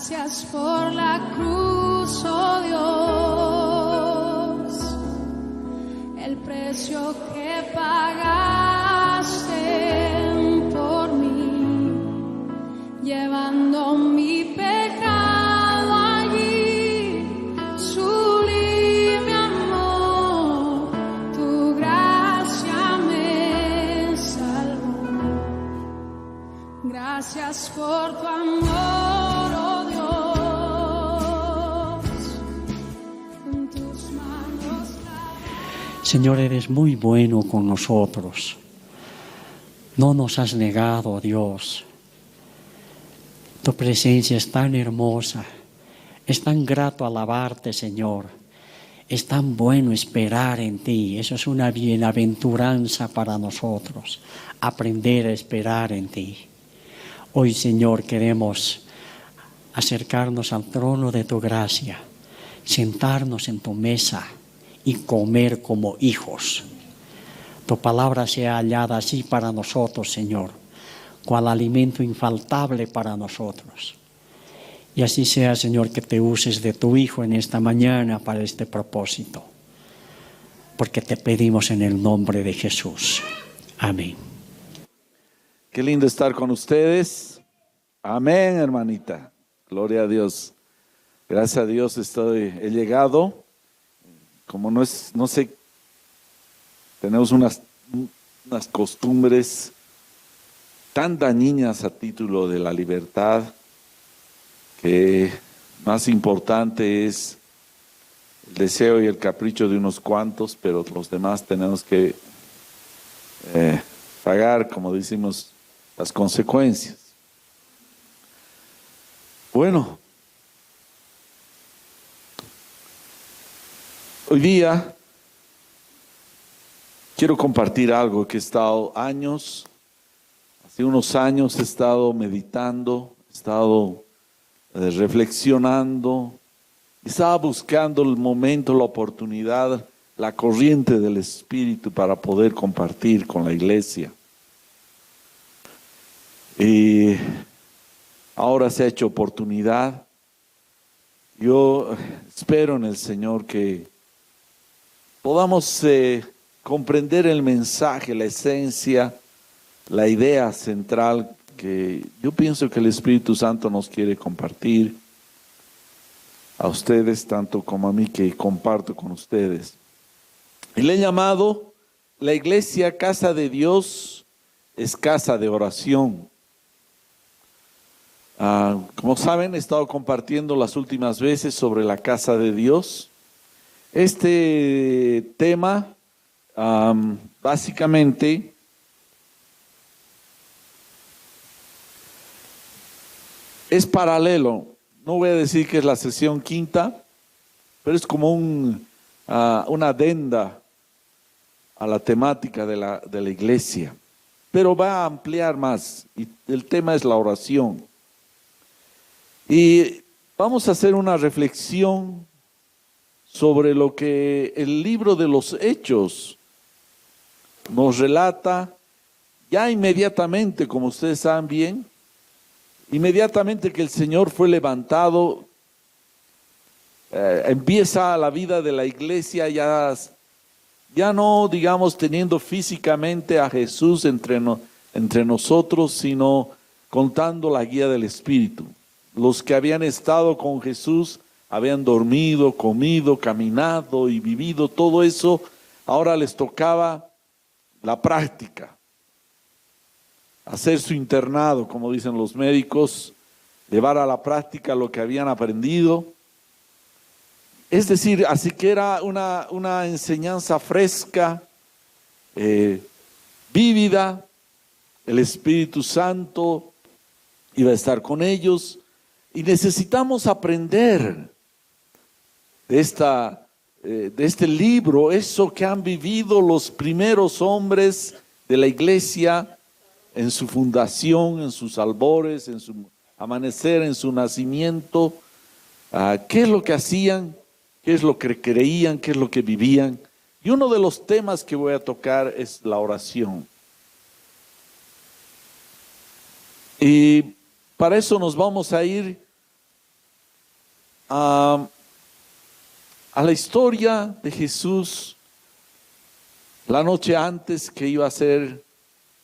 Gracias por la cruz, oh Dios, el precio que pagaste por mí, llevando mi pecado allí, sublime amor, tu gracia me salvó. Gracias por tu amor, oh Dios, en tus manos. Señor, eres muy bueno con nosotros. No nos has negado, Dios. Tu presencia es tan hermosa, es tan grato alabarte, Señor. Es tan bueno esperar en ti. Eso es una bienaventuranza para nosotros, aprender a esperar en ti. Hoy, Señor, queremos acercarnos al trono de tu gracia, sentarnos en tu mesa y comer como hijos. Tu palabra sea hallada así para nosotros, Señor, cual alimento infaltable para nosotros. Y así sea, Señor, que te uses de tu Hijo en esta mañana para este propósito. Porque te pedimos en el nombre de Jesús. Amén. Qué lindo estar con ustedes. Amén, hermanita. Gloria a Dios. Gracias a Dios he llegado. Como no sé, tenemos unas costumbres tan dañinas a título de la libertad, que más importante es el deseo y el capricho de unos cuantos, pero los demás tenemos que pagar, como decimos, las consecuencias. Bueno, hoy día quiero compartir algo que he estado hace unos años he estado meditando, he estado reflexionando, estaba buscando el momento, la oportunidad, la corriente del Espíritu para poder compartir con la iglesia. Y ahora se ha hecho oportunidad. Yo espero en el Señor que podamos comprender el mensaje, la esencia, la idea central que yo pienso que el Espíritu Santo nos quiere compartir a ustedes, tanto como a mí que comparto con ustedes. Y le he llamado: la iglesia, casa de Dios, es casa de oración. Como saben, he estado compartiendo las últimas veces sobre la casa de Dios. Este tema, básicamente, es paralelo. No voy a decir que es la sesión quinta, pero es como una adenda a la temática de la iglesia. Pero va a ampliar más, y el tema es la oración. Y vamos a hacer una reflexión sobre lo que el libro de los Hechos nos relata ya inmediatamente, como ustedes saben bien, inmediatamente que el Señor fue levantado, empieza la vida de la iglesia ya no, digamos, teniendo físicamente a Jesús entre nosotros, sino contando la guía del Espíritu. Los que habían estado con Jesús habían dormido, comido, caminado y vivido todo eso. Ahora les tocaba la práctica, hacer su internado, como dicen los médicos, llevar a la práctica lo que habían aprendido. Es decir, así que era una enseñanza fresca, vívida. El Espíritu Santo iba a estar con ellos. Y necesitamos aprender de este libro, eso que han vivido los primeros hombres de la iglesia en su fundación, en sus albores, en su amanecer, en su nacimiento. ¿Qué es lo que hacían? ¿Qué es lo que creían? ¿Qué es lo que vivían? Y uno de los temas que voy a tocar es la oración. Y para eso nos vamos a ir a la historia de Jesús la noche antes que iba a ser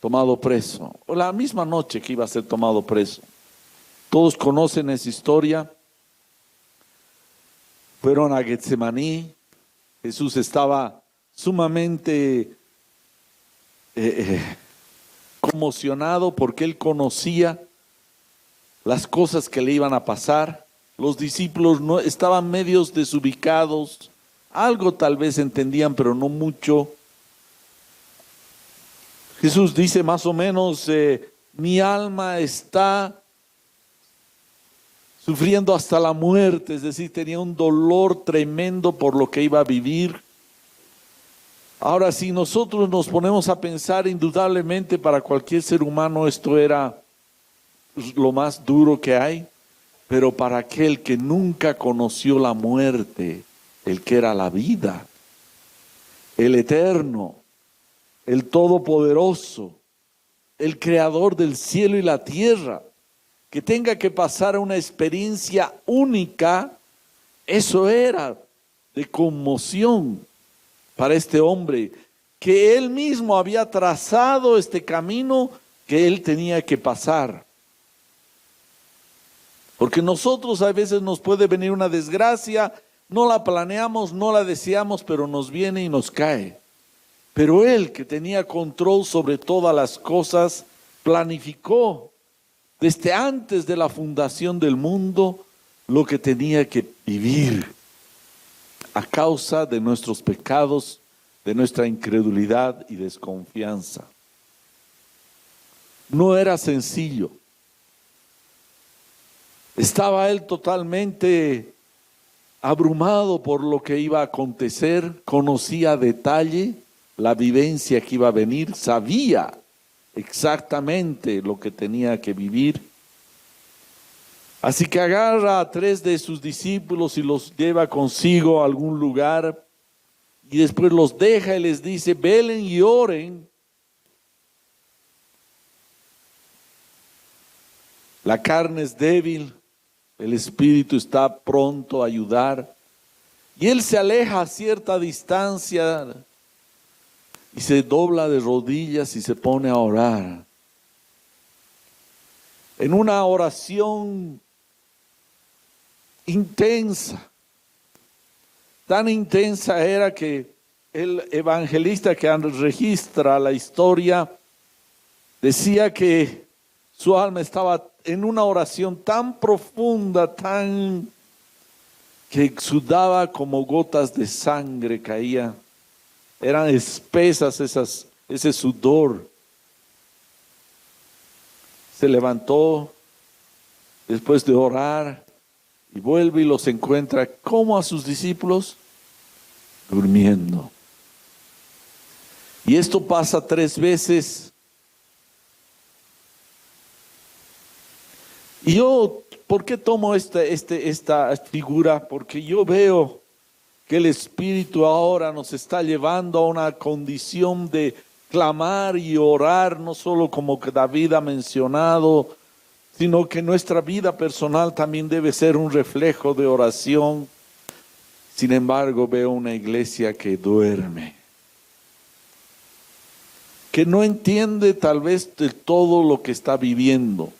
tomado preso, o la misma noche que iba a ser tomado preso. Todos conocen esa historia. Fueron a Getsemaní. Jesús estaba sumamente conmocionado porque él conocía las cosas que le iban a pasar. Los discípulos no estaban medios desubicados, algo tal vez entendían, pero no mucho. Jesús dice más o menos, mi alma está sufriendo hasta la muerte, es decir, tenía un dolor tremendo por lo que iba a vivir. Ahora, si nosotros nos ponemos a pensar, indudablemente para cualquier ser humano esto era lo más duro que hay, pero para aquel que nunca conoció la muerte, el que era la vida, el eterno, el todopoderoso, el creador del cielo y la tierra, que tenga que pasar una experiencia única, eso era de conmoción para este hombre, que él mismo había trazado este camino que él tenía que pasar. Porque nosotros a veces nos puede venir una desgracia, no la planeamos, no la deseamos, pero nos viene y nos cae. Pero él, que tenía control sobre todas las cosas, planificó desde antes de la fundación del mundo lo que tenía que vivir a causa de nuestros pecados, de nuestra incredulidad y desconfianza. No era sencillo. Estaba él totalmente abrumado por lo que iba a acontecer, conocía a detalle la vivencia que iba a venir, sabía exactamente lo que tenía que vivir. Así que agarra a 3 de sus discípulos y los lleva consigo a algún lugar y después los deja y les dice, velen y oren. La carne es débil, el espíritu está pronto a ayudar. Y él se aleja a cierta distancia y se dobla de rodillas y se pone a orar. En una oración intensa, tan intensa era que el evangelista que registra la historia decía que su alma estaba en una oración tan profunda, tan que sudaba como gotas de sangre caía. Eran espesas ese sudor. Se levantó después de orar y vuelve y los encuentra como a sus discípulos durmiendo. Y esto pasa 3 veces. Y yo, ¿por qué tomo esta figura? Porque yo veo que el Espíritu ahora nos está llevando a una condición de clamar y orar, no solo como que David ha mencionado, sino que nuestra vida personal también debe ser un reflejo de oración. Sin embargo, veo una iglesia que duerme, que no entiende tal vez de todo lo que está viviendo.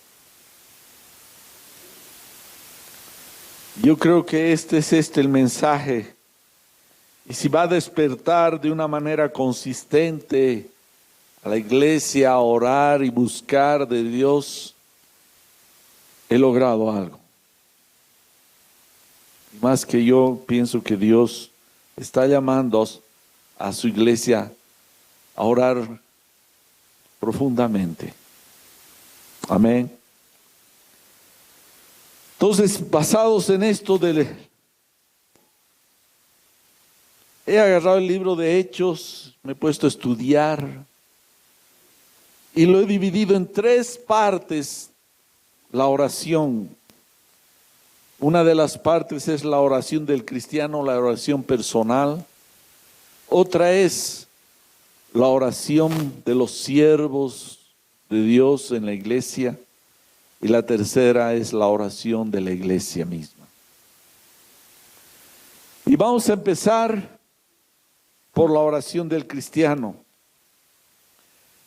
Yo creo que este es el mensaje. Y si va a despertar de una manera consistente a la iglesia a orar y buscar de Dios, he logrado algo. Y más que yo pienso que Dios está llamando a su iglesia a orar profundamente. Amén. Entonces, basados en esto, he agarrado el libro de Hechos, me he puesto a estudiar y lo he dividido en 3 partes, la oración. Una de las partes es la oración del cristiano, la oración personal. Otra es la oración de los siervos de Dios en la iglesia. Y la tercera es la oración de la iglesia misma. Y vamos a empezar por la oración del cristiano.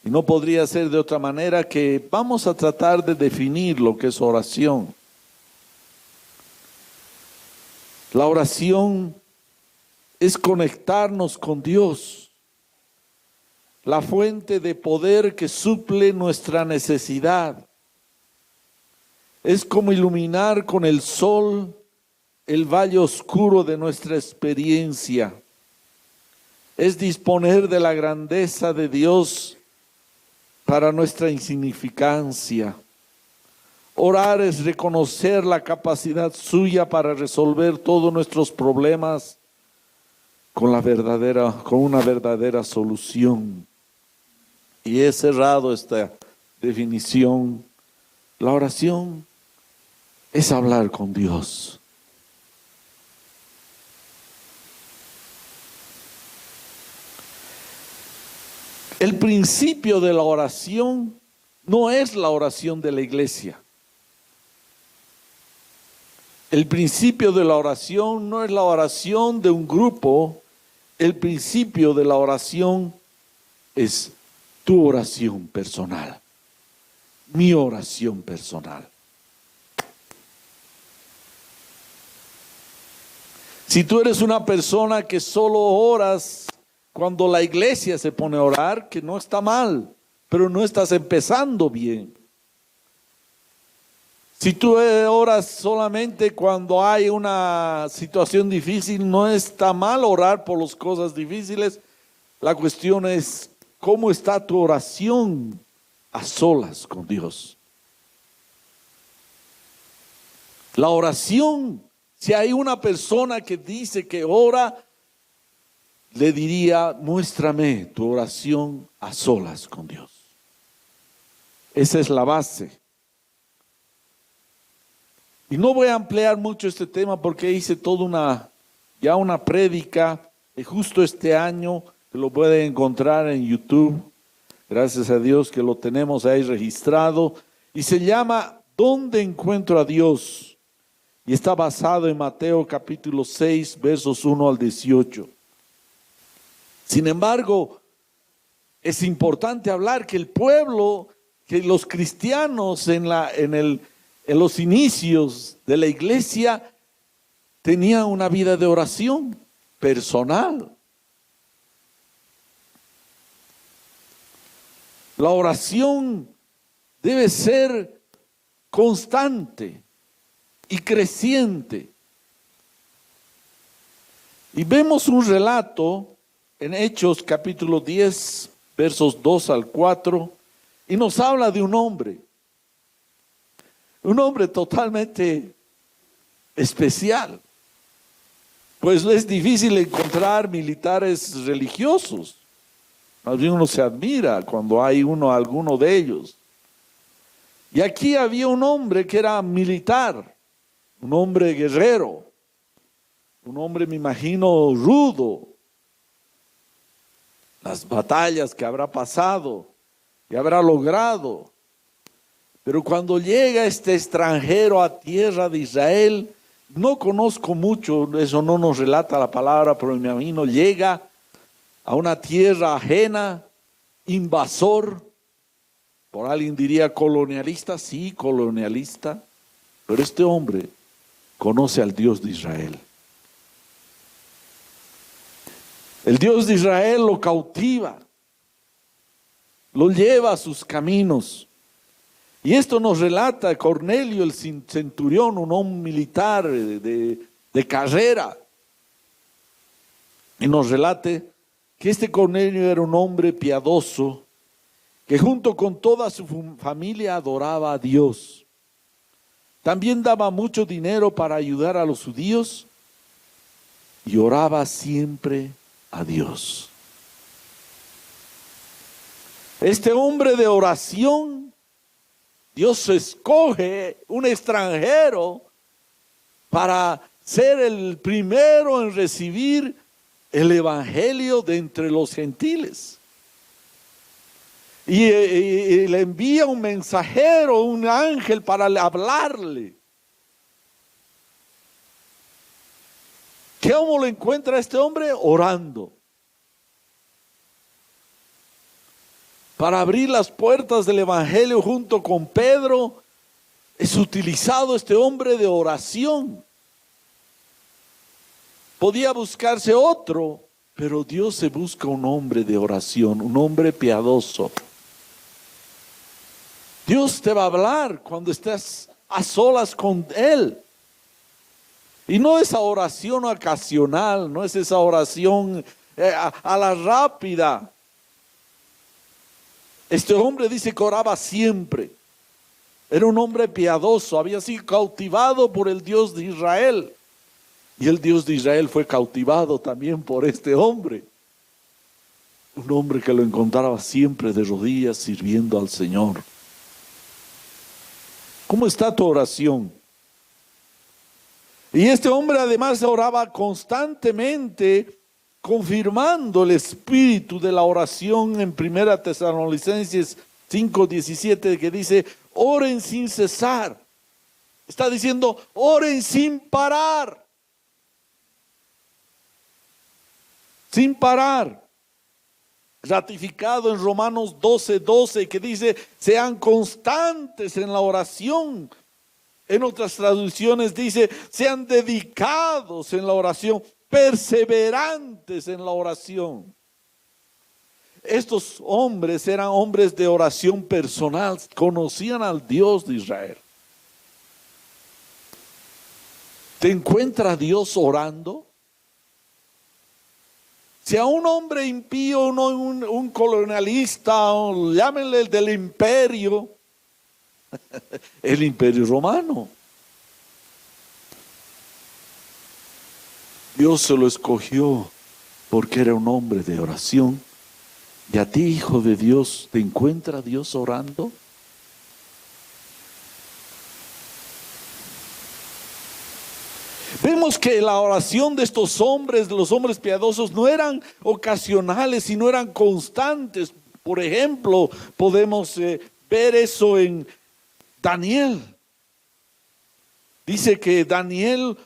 Y no podría ser de otra manera que vamos a tratar de definir lo que es oración. La oración es conectarnos con Dios, la fuente de poder que suple nuestra necesidad. Es como iluminar con el sol el valle oscuro de nuestra experiencia. Es disponer de la grandeza de Dios para nuestra insignificancia. Orar es reconocer la capacidad suya para resolver todos nuestros problemas con una verdadera solución. Y he cerrado esta definición. La oración es hablar con Dios. El principio de la oración no es la oración de la iglesia. El principio de la oración no es la oración de un grupo. El principio de la oración es tu oración personal, mi oración personal. Si tú eres una persona que solo oras cuando la iglesia se pone a orar, que no está mal, pero no estás empezando bien. Si tú oras solamente cuando hay una situación difícil, no está mal orar por las cosas difíciles. La cuestión es, ¿cómo está tu oración a solas con Dios? La oración, si hay una persona que dice que ora, le diría, muéstrame tu oración a solas con Dios. Esa es la base. Y no voy a ampliar mucho este tema porque hice toda una prédica justo este año, que lo pueden encontrar en YouTube. Gracias a Dios que lo tenemos ahí registrado. Y se llama ¿Dónde encuentro a Dios? Y está basado en Mateo capítulo 6, versos 1 al 18. Sin embargo, es importante hablar que el pueblo, que los cristianos en los inicios de la iglesia tenían una vida de oración personal. La oración debe ser constante y creciente. Y vemos un relato en Hechos capítulo 10, versos 2 al 4, y nos habla de un hombre totalmente especial. Pues es difícil encontrar militares religiosos. Más bien uno se admira cuando hay alguno de ellos. Y aquí había un hombre que era militar, un hombre guerrero, un hombre, me imagino, rudo. Las batallas que habrá pasado y habrá logrado. Pero cuando llega este extranjero a tierra de Israel, no conozco mucho, eso no nos relata la palabra, pero me imagino, llega a una tierra ajena, invasor, por alguien diría colonialista, sí, colonialista, pero este hombre conoce al Dios de Israel. El Dios de Israel lo cautiva, lo lleva a sus caminos. Y esto nos relata Cornelio, el centurión, un hombre militar de carrera. Y nos relate que este Cornelio era un hombre piadoso, que junto con toda su familia adoraba a Dios. También daba mucho dinero para ayudar a los judíos y oraba siempre a Dios. Este hombre de oración, Dios escoge un extranjero para ser el primero en recibir el evangelio de entre los gentiles. Y le envía un mensajero, un ángel para hablarle. ¿Cómo lo encuentra este hombre? Orando. Para abrir las puertas del Evangelio junto con Pedro, es utilizado este hombre de oración. Podía buscarse otro, pero Dios se busca un hombre de oración, un hombre piadoso. Dios te va a hablar cuando estés a solas con Él. Y no esa oración ocasional, no es esa oración a la rápida. Este hombre dice que oraba siempre. Era un hombre piadoso, había sido cautivado por el Dios de Israel. Y el Dios de Israel fue cautivado también por este hombre. Un hombre que lo encontraba siempre de rodillas sirviendo al Señor. ¿Cómo está tu oración? Y este hombre además oraba constantemente, confirmando el espíritu de la oración en 1 Tesalonicenses 5:17, que dice, oren sin cesar. Está diciendo, oren sin parar. Sin parar. Ratificado en Romanos 12:12, que dice, sean constantes en la oración. En otras traducciones dice, sean dedicados en la oración, perseverantes en la oración. Estos hombres eran hombres de oración personal, conocían al Dios de Israel. ¿Te encuentra Dios orando? Si a un hombre impío, un colonialista, o llámenle el del imperio, el imperio romano, Dios se lo escogió porque era un hombre de oración. ¿Y a ti, hijo de Dios, te encuentra Dios orando? Vemos que la oración de estos hombres, de los hombres piadosos, no eran ocasionales, sino eran constantes. Por ejemplo, podemos ver eso en Daniel. Dice que Daniel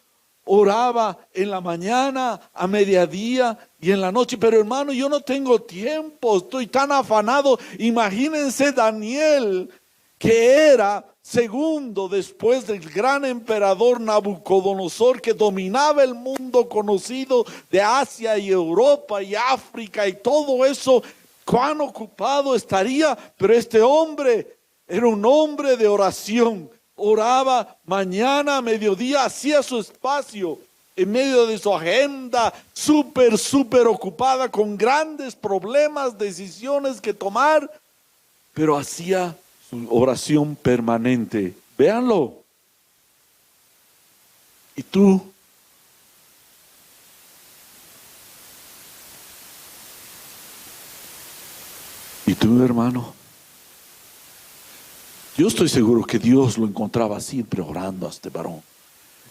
oraba en la mañana, a mediodía y en la noche. Pero hermano, yo no tengo tiempo, estoy tan afanado. Imagínense Daniel, que era segundo después del gran emperador Nabucodonosor, que dominaba el mundo conocido de Asia y Europa y África y todo eso. Cuán ocupado estaría, pero este hombre era un hombre de oración. Oraba mañana, mediodía, hacía su espacio en medio de su agenda súper ocupada, con grandes problemas, decisiones que tomar, pero hacía su oración permanente. Véanlo. ¿Y tú? ¿Y tú, hermano? Yo estoy seguro que Dios lo encontraba siempre orando a este varón.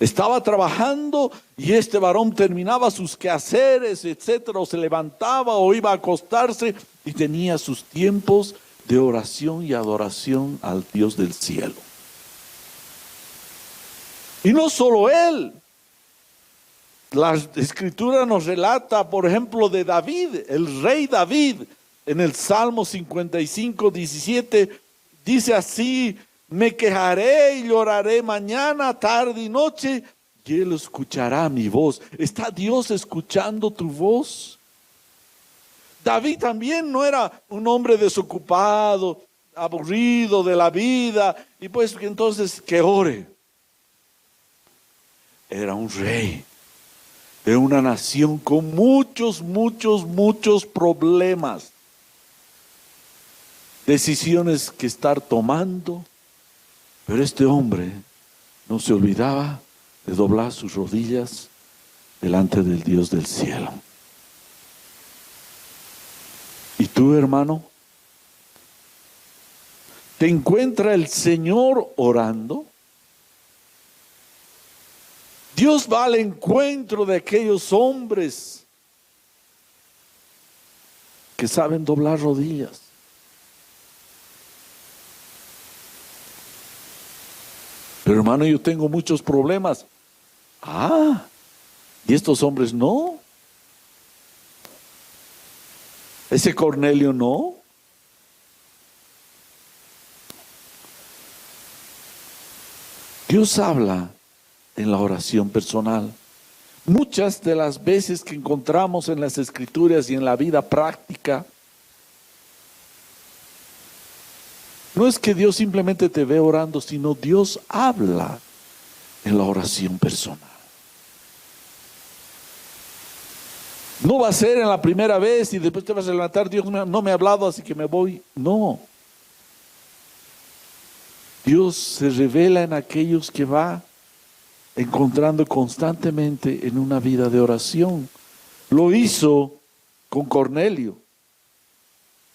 Estaba trabajando y este varón terminaba sus quehaceres, etcétera, o se levantaba o iba a acostarse y tenía sus tiempos de oración y adoración al Dios del cielo. Y no solo él. La escritura nos relata, por ejemplo, de David, el rey David, en el Salmo 55:17, dice así: me quejaré y lloraré mañana, tarde y noche, y Él escuchará mi voz. ¿Está Dios escuchando tu voz? David también no era un hombre desocupado, aburrido de la vida, y pues entonces que ore. Era un rey de una nación con muchos problemas, decisiones que estar tomando. Pero este hombre no se olvidaba de doblar sus rodillas delante del Dios del cielo. ¿Y tú, hermano? ¿Te encuentra el Señor orando? Dios va al encuentro de aquellos hombres que saben doblar rodillas. Pero hermano, yo tengo muchos problemas. Y estos hombres no. Ese Cornelio no. Dios habla en la oración personal. Muchas de las veces que encontramos en las Escrituras y en la vida práctica, no es que Dios simplemente te ve orando, sino Dios habla en la oración personal. No va a ser en la primera vez y después te vas a levantar, Dios no me ha hablado, así que me voy. No. Dios se revela en aquellos que va encontrando constantemente en una vida de oración. Lo hizo con Cornelio,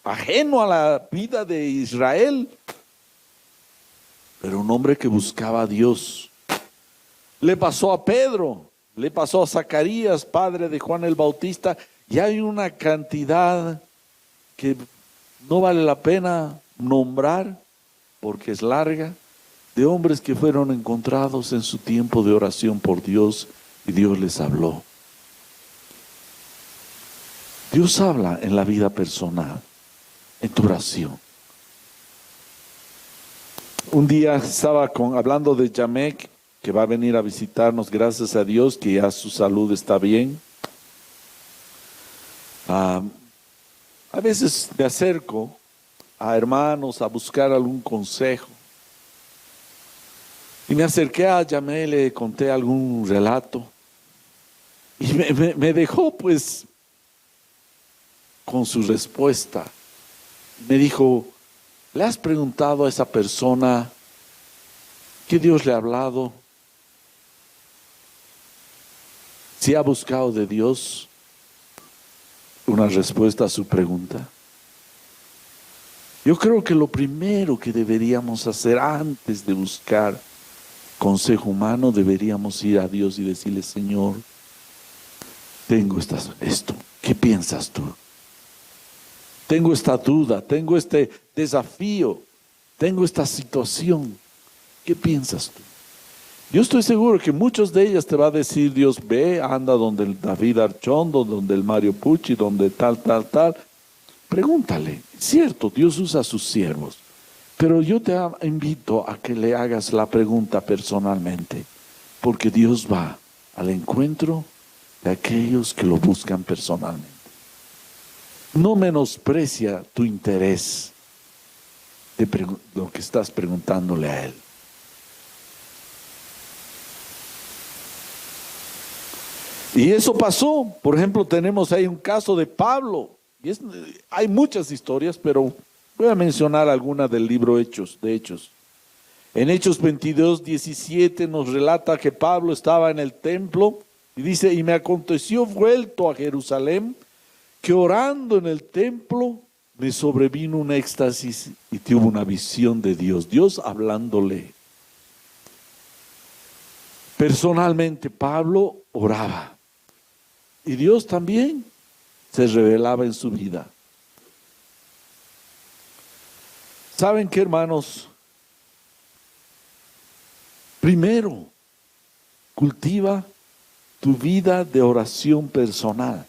ajeno a la vida de Israel, pero un hombre que buscaba a Dios. Le pasó a Pedro, le pasó a Zacarías, padre de Juan el Bautista, y hay una cantidad que no vale la pena nombrar porque es larga, de hombres que fueron encontrados en su tiempo de oración por Dios y Dios les habló. Dios habla en la vida personal, en tu oración. Un día estaba hablando de Yamek, que va a venir a visitarnos, gracias a Dios, que ya su salud está bien. A veces me acerco a hermanos a buscar algún consejo. Y me acerqué a Yamek, le conté algún relato. Y me dejó pues con su respuesta. Me dijo, ¿le has preguntado a esa persona que Dios le ha hablado? ¿Si ha buscado de Dios una respuesta a su pregunta? Yo creo que lo primero que deberíamos hacer antes de buscar consejo humano, deberíamos ir a Dios y decirle, Señor, tengo esto, ¿qué piensas tú? Tengo esta duda, tengo este desafío, tengo esta situación, ¿qué piensas tú? Yo estoy seguro que muchos de ellas te va a decir, Dios, ve, anda donde el David Archondo, donde el Mario Pucci, donde tal. Pregúntale, es cierto, Dios usa a sus siervos, pero yo te invito a que le hagas la pregunta personalmente, porque Dios va al encuentro de aquellos que lo buscan personalmente. No menosprecia tu interés de lo que estás preguntándole a Él. Y eso pasó. Por ejemplo, tenemos ahí un caso de Pablo. Hay muchas historias, pero voy a mencionar algunas del libro de Hechos. En Hechos 22:17 nos relata que Pablo estaba en el templo y dice, y me aconteció vuelto a Jerusalén, que orando en el templo me sobrevino un éxtasis y tuvo una visión de Dios, Dios hablándole. Personalmente Pablo oraba y Dios también se revelaba en su vida. ¿Saben qué, hermanos? Primero, cultiva tu vida de oración personal.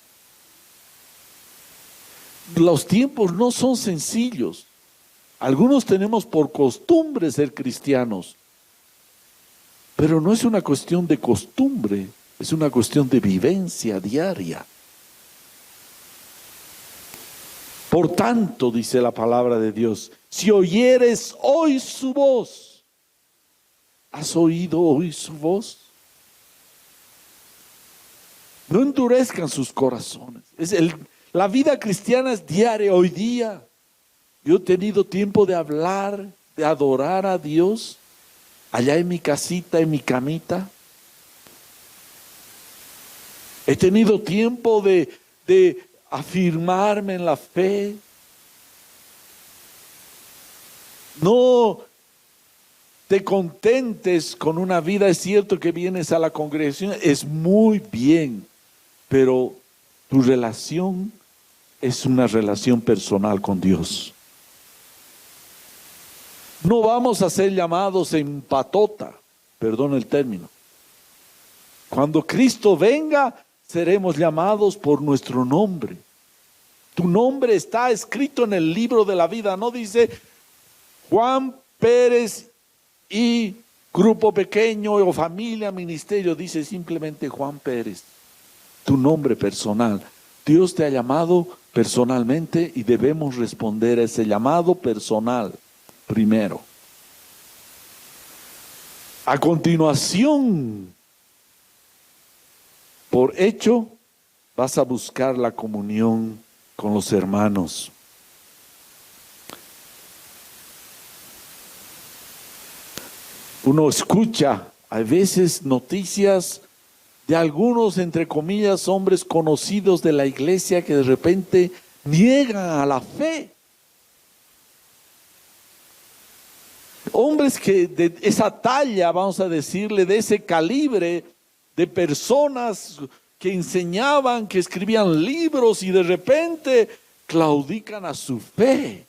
Los tiempos no son sencillos. Algunos tenemos por costumbre ser cristianos, pero no es una cuestión de costumbre, es una cuestión de vivencia diaria. Por tanto, dice la palabra de Dios, si oyeres hoy su voz, ¿has oído hoy su voz? No endurezcan sus corazones. La vida cristiana es diaria, hoy día. Yo he tenido tiempo de hablar, de adorar a Dios, allá en mi casita, en mi camita. He tenido tiempo de afirmarme en la fe. No te contentes con una vida. Es cierto que vienes a la congregación, es muy bien, pero tu relación es una relación personal con Dios. No vamos a ser llamados en patota, perdón el término, Cuando Cristo venga, seremos llamados por nuestro nombre. Tu nombre está escrito en el libro de la vida. No dice Juan Pérez y grupo pequeño o familia, ministerio. Dice simplemente Juan Pérez. Tu nombre personal. Dios te ha llamado personalmente y debemos responder a ese llamado personal primero. A continuación, por hecho, vas a buscar la comunión con los hermanos. Uno escucha a veces noticias de algunos, entre comillas, hombres conocidos de la iglesia que de repente niegan a la fe. Hombres que de esa talla, vamos a decirle, de ese calibre, de personas que enseñaban, que escribían libros y de repente claudican a su fe.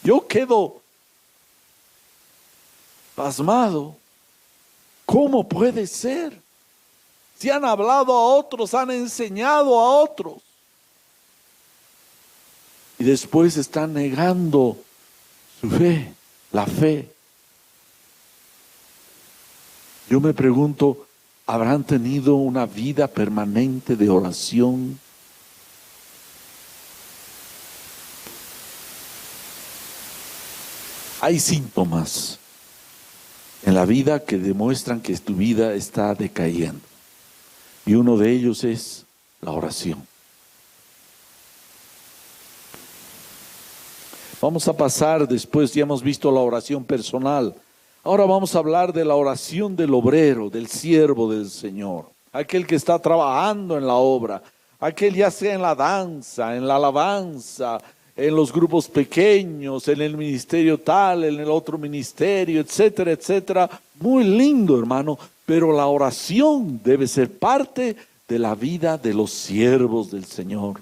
Yo quedo pasmado. ¿Cómo puede ser? Si han hablado a otros, han enseñado a otros. Y después están negando su fe, la fe. Yo me pregunto, ¿habrán tenido una vida permanente de oración? Hay síntomas en la vida que demuestran que tu vida está decayendo. Y uno de ellos es la oración. Vamos a pasar después, ya hemos visto la oración personal. Ahora vamos a hablar de la oración del obrero, del siervo del Señor. Aquel que está trabajando en la obra. Aquel ya sea en la danza, en la alabanza, en los grupos pequeños, en el ministerio tal, en el otro ministerio, etcétera, etcétera. Muy lindo, hermano, pero la oración debe ser parte de la vida de los siervos del Señor.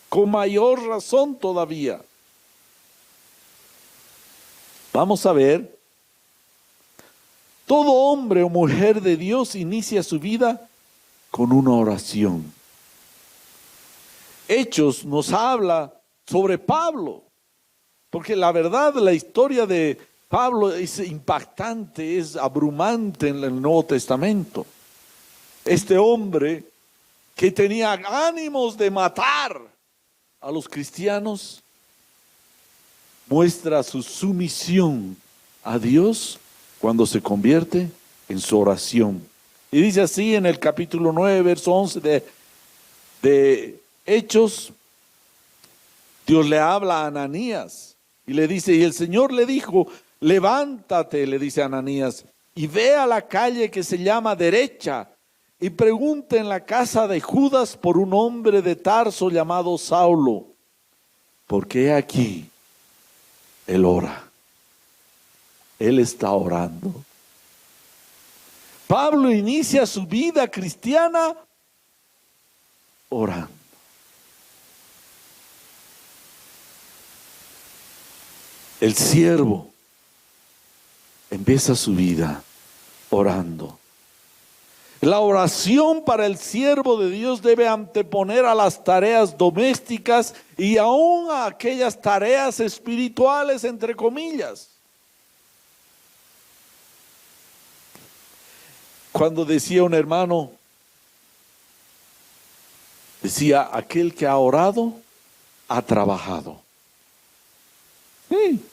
Con mayor razón todavía. Vamos a ver, todo hombre o mujer de Dios inicia su vida con una oración. Hechos nos habla sobre Pablo, porque la verdad, la historia de Pablo es impactante, es abrumante en el Nuevo Testamento. Este hombre que tenía ánimos de matar a los cristianos, muestra su sumisión a Dios cuando se convierte en su oración. Y dice así en el capítulo 9, verso 11 de Hechos. Dios le habla a Ananías y le dice, y el Señor le dijo, levántate, le dice a Ananías, y ve a la calle que se llama Derecha, y pregunta en la casa de Judas por un hombre de Tarso llamado Saulo, porque aquí él ora. Él está orando. Pablo inicia su vida cristiana orando. El siervo empieza su vida orando. La oración para el siervo de Dios debe anteponer a las tareas domésticas y aún a aquellas tareas espirituales, entre comillas. Cuando decía un hermano, decía, aquel que ha orado, ha trabajado. Sí.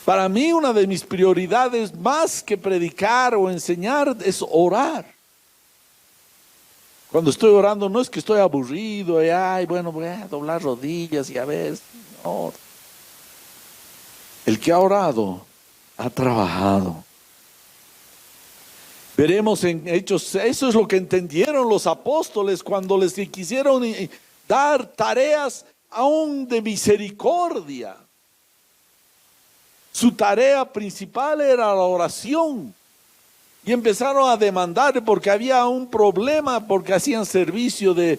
Para mí una de mis prioridades más que predicar o enseñar es orar. Cuando estoy orando no es que estoy aburrido y ay, bueno, voy a doblar rodillas y a ver. No. El que ha orado ha trabajado. Veremos en Hechos, eso es lo que entendieron los apóstoles cuando les quisieron dar tareas aún de misericordia. Su tarea principal era la oración. Y empezaron a demandar porque había un problema, porque hacían servicio de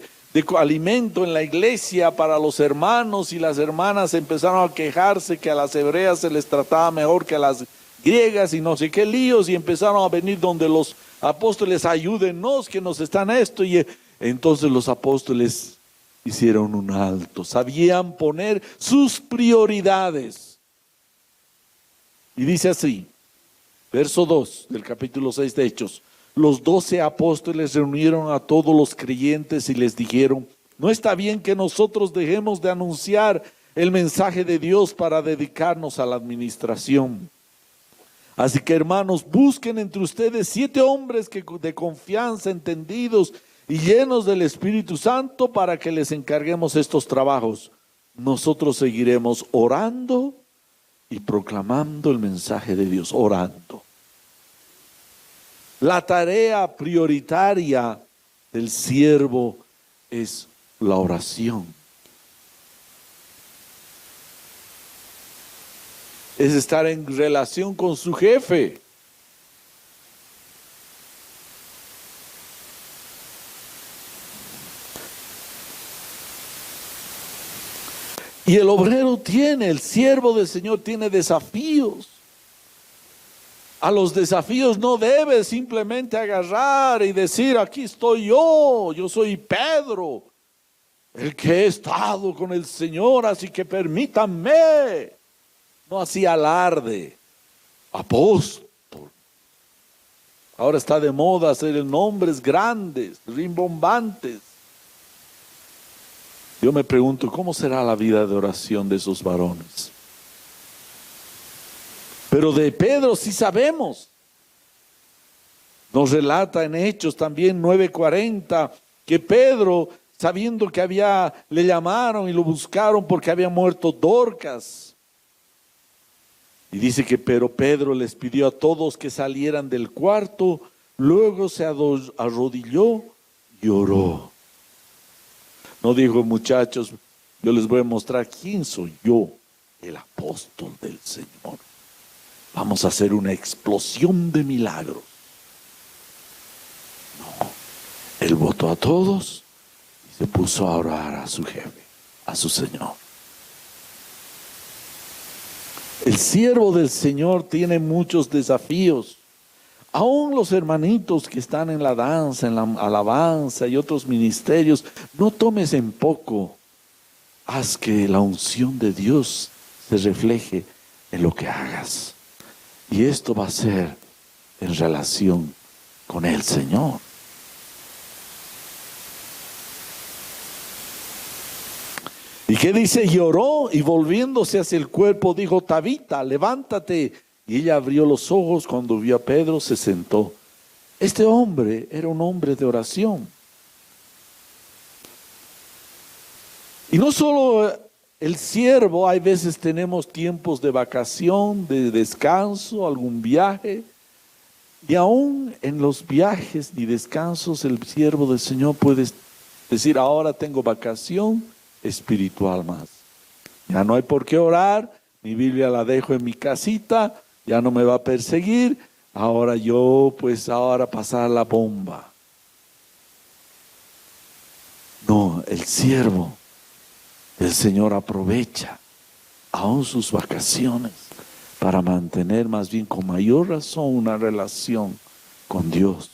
alimento en la iglesia para los hermanos y las hermanas empezaron a quejarse que a las hebreas se les trataba mejor que a las griegas y no sé qué líos, y empezaron a venir donde los apóstoles, ayúdennos que nos están esto, y entonces los apóstoles hicieron un alto, sabían poner sus prioridades. Y dice así, verso 2 del capítulo 6 de Hechos: los 12 apóstoles reunieron a todos los creyentes y les dijeron: no está bien que nosotros dejemos de anunciar el mensaje de Dios para dedicarnos a la administración. Así que, hermanos, busquen entre ustedes 7 hombres de confianza, entendidos y llenos del Espíritu Santo, para que les encarguemos estos trabajos. Nosotros seguiremos orando y proclamando el mensaje de Dios, orando. La tarea prioritaria del siervo es la oración. Es estar en relación con su jefe. Y el obrero tiene, el siervo del Señor tiene desafíos. A los desafíos no debe simplemente agarrar y decir: aquí estoy yo soy Pedro, el que he estado con el Señor, así que permítanme. No hacía alarde, apóstol. Ahora está de moda hacer nombres grandes, rimbombantes. Yo me pregunto, ¿cómo será la vida de oración de esos varones? Pero de Pedro sí sabemos. Nos relata en Hechos también 9:40 que Pedro, sabiendo que le llamaron y lo buscaron porque había muerto Dorcas. Y dice que pero Pedro les pidió a todos que salieran del cuarto, luego se arrodilló y oró. No dijo: muchachos, yo les voy a mostrar quién soy yo, el apóstol del Señor. Vamos a hacer una explosión de milagros. No, él votó a todos y se puso a orar a su jefe, a su Señor. El siervo del Señor tiene muchos desafíos. Aún los hermanitos que están en la danza, en la alabanza y otros ministerios, no tomes en poco. Haz que la unción de Dios se refleje en lo que hagas. Y esto va a ser en relación con el Señor. ¿Y qué dice? Y oró, y volviéndose hacia el cuerpo dijo: Tabita, levántate. Y ella abrió los ojos. Cuando vio a Pedro, se sentó. Este hombre era un hombre de oración. Y no solo el siervo, hay veces tenemos tiempos de vacación, de descanso, algún viaje. Y aún en los viajes y descansos, el siervo del Señor puede decir: ahora tengo vacación espiritual más. Ya no hay por qué orar, mi Biblia la dejo en mi casita, ya no me va a perseguir, ahora ahora pasar la bomba. No, el siervo del Señor aprovecha aún sus vacaciones para mantener más bien con mayor razón una relación con Dios,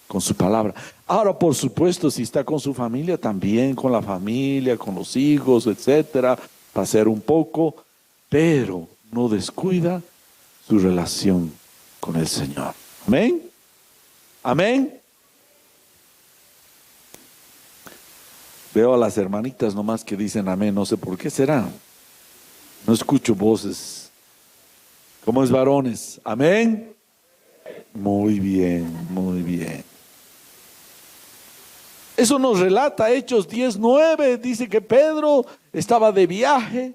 con su palabra. Ahora, por supuesto, si está con su familia, también con la familia, con los hijos, etcétera, pasear un poco, pero no descuida su relación con el Señor. Amén. Amén. Veo a las hermanitas nomás que dicen amén, no sé por qué será. No escucho voces. ¿Cómo es, varones? Amén. Muy bien, muy bien. Eso nos relata Hechos 10:9, dice que Pedro estaba de viaje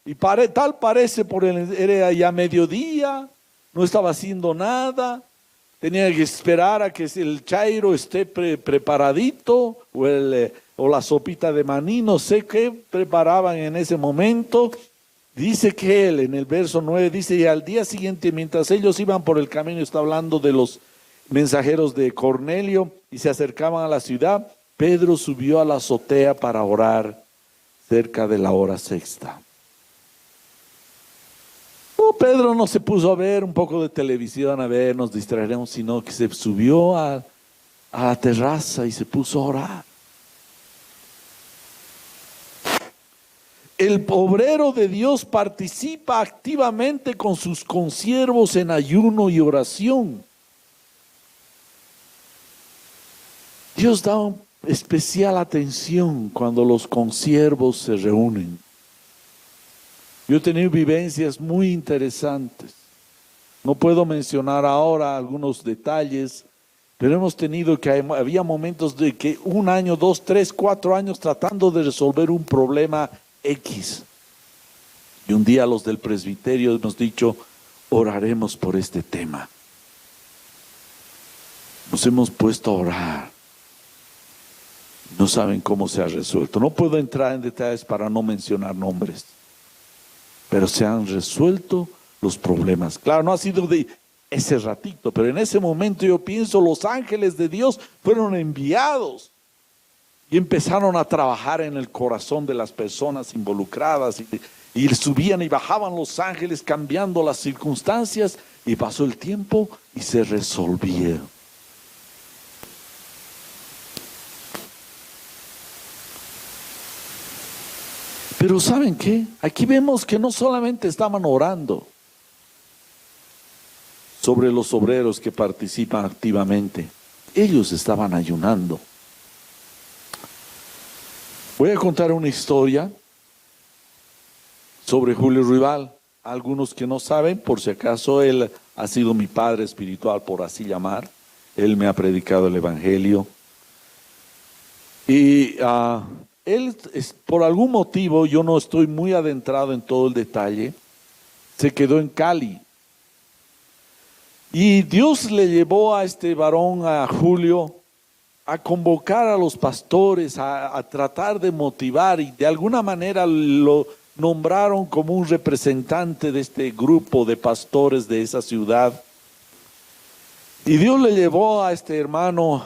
y tal parece era ya mediodía, no estaba haciendo nada, tenía que esperar a que el chairo esté preparadito o la sopita de maní, no sé qué preparaban en ese momento. Dice que él en el verso 9 dice: y al día siguiente, mientras ellos iban por el camino, está hablando de los mensajeros de Cornelio, y se acercaban a la ciudad, Pedro subió a la azotea para orar cerca de la hora sexta. No, Pedro no se puso a ver un poco de televisión, a ver, nos distraeremos, sino que se subió a la terraza y se puso a orar. El obrero de Dios participa activamente con sus consiervos en ayuno y oración. Dios da especial atención cuando los consiervos se reúnen. Yo he tenido vivencias muy interesantes. No puedo mencionar ahora algunos detalles, pero hemos tenido que había momentos de que 1 año, 2, 3, 4 años tratando de resolver un problema X. Y un día los del presbiterio hemos dicho, oraremos por este tema. Nos hemos puesto a orar. No saben cómo se ha resuelto. No puedo entrar en detalles para no mencionar nombres, pero se han resuelto los problemas. Claro, no ha sido de ese ratito, pero en ese momento yo pienso, los ángeles de Dios fueron enviados y empezaron a trabajar en el corazón de las personas involucradas y subían y bajaban los ángeles cambiando las circunstancias, y pasó el tiempo y se resolvieron. Pero ¿saben qué? Aquí vemos que no solamente estaban orando sobre los obreros que participan activamente, ellos estaban ayunando. Voy a contar una historia sobre Julio Ruibal. Algunos que no saben, por si acaso, él ha sido mi padre espiritual, por así llamar. Él me ha predicado el Evangelio. Y él, por algún motivo, yo no estoy muy adentrado en todo el detalle, se quedó en Cali. Y Dios le llevó a este varón, a Julio, a convocar a los pastores, a tratar de motivar, y de alguna manera lo nombraron como un representante de este grupo de pastores de esa ciudad. Y Dios le llevó a este hermano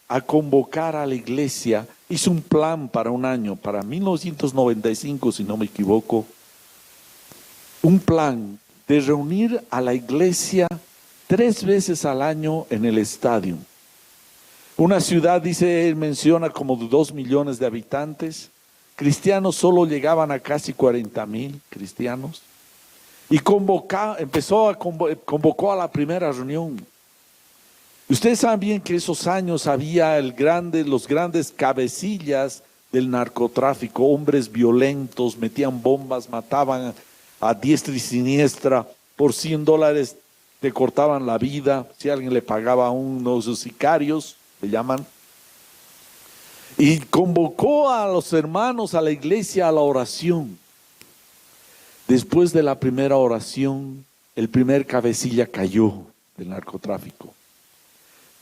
a convocar a la iglesia. Hizo un plan para un año, para 1995, si no me equivoco, un plan de reunir a la iglesia 3 veces al año en el estadio. Una ciudad, dice, él menciona como de 2 millones de habitantes. Cristianos solo llegaban a casi 40,000 cristianos. Y convocó a la primera reunión. Ustedes saben bien que esos años había los grandes cabecillas del narcotráfico, hombres violentos, metían bombas, mataban a diestra y siniestra. Por $100 te cortaban la vida, si alguien le pagaba a uno de sus sicarios, le llaman. Y convocó a los hermanos, a la iglesia, a la oración. Después de la primera oración, el primer cabecilla cayó del narcotráfico.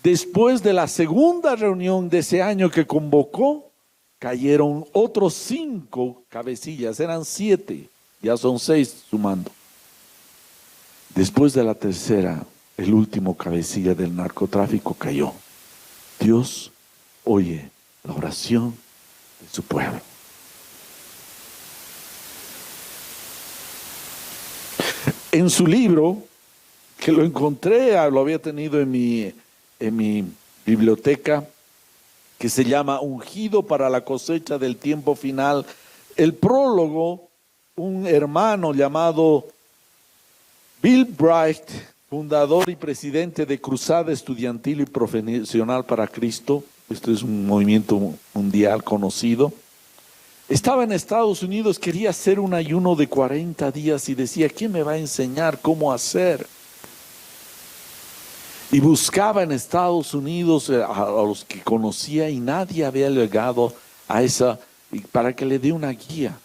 Después de la segunda reunión de ese año que convocó, cayeron otros 5 cabecillas, eran 7, ya son 6 sumando. Después de la tercera, el último cabecilla del narcotráfico cayó. Dios oye la oración de su pueblo. En su libro, que lo encontré, lo había tenido en mi biblioteca, que se llama Ungido para la cosecha del tiempo final, el prólogo, un hermano llamado Bill Bright, fundador y presidente de Cruzada Estudiantil y Profesional para Cristo, esto es un movimiento mundial conocido, estaba en Estados Unidos, quería hacer un ayuno de 40 días y decía, ¿quién me va a enseñar cómo hacer? Y buscaba en Estados Unidos a los que conocía y nadie había llegado a esa, para que le dé una guía.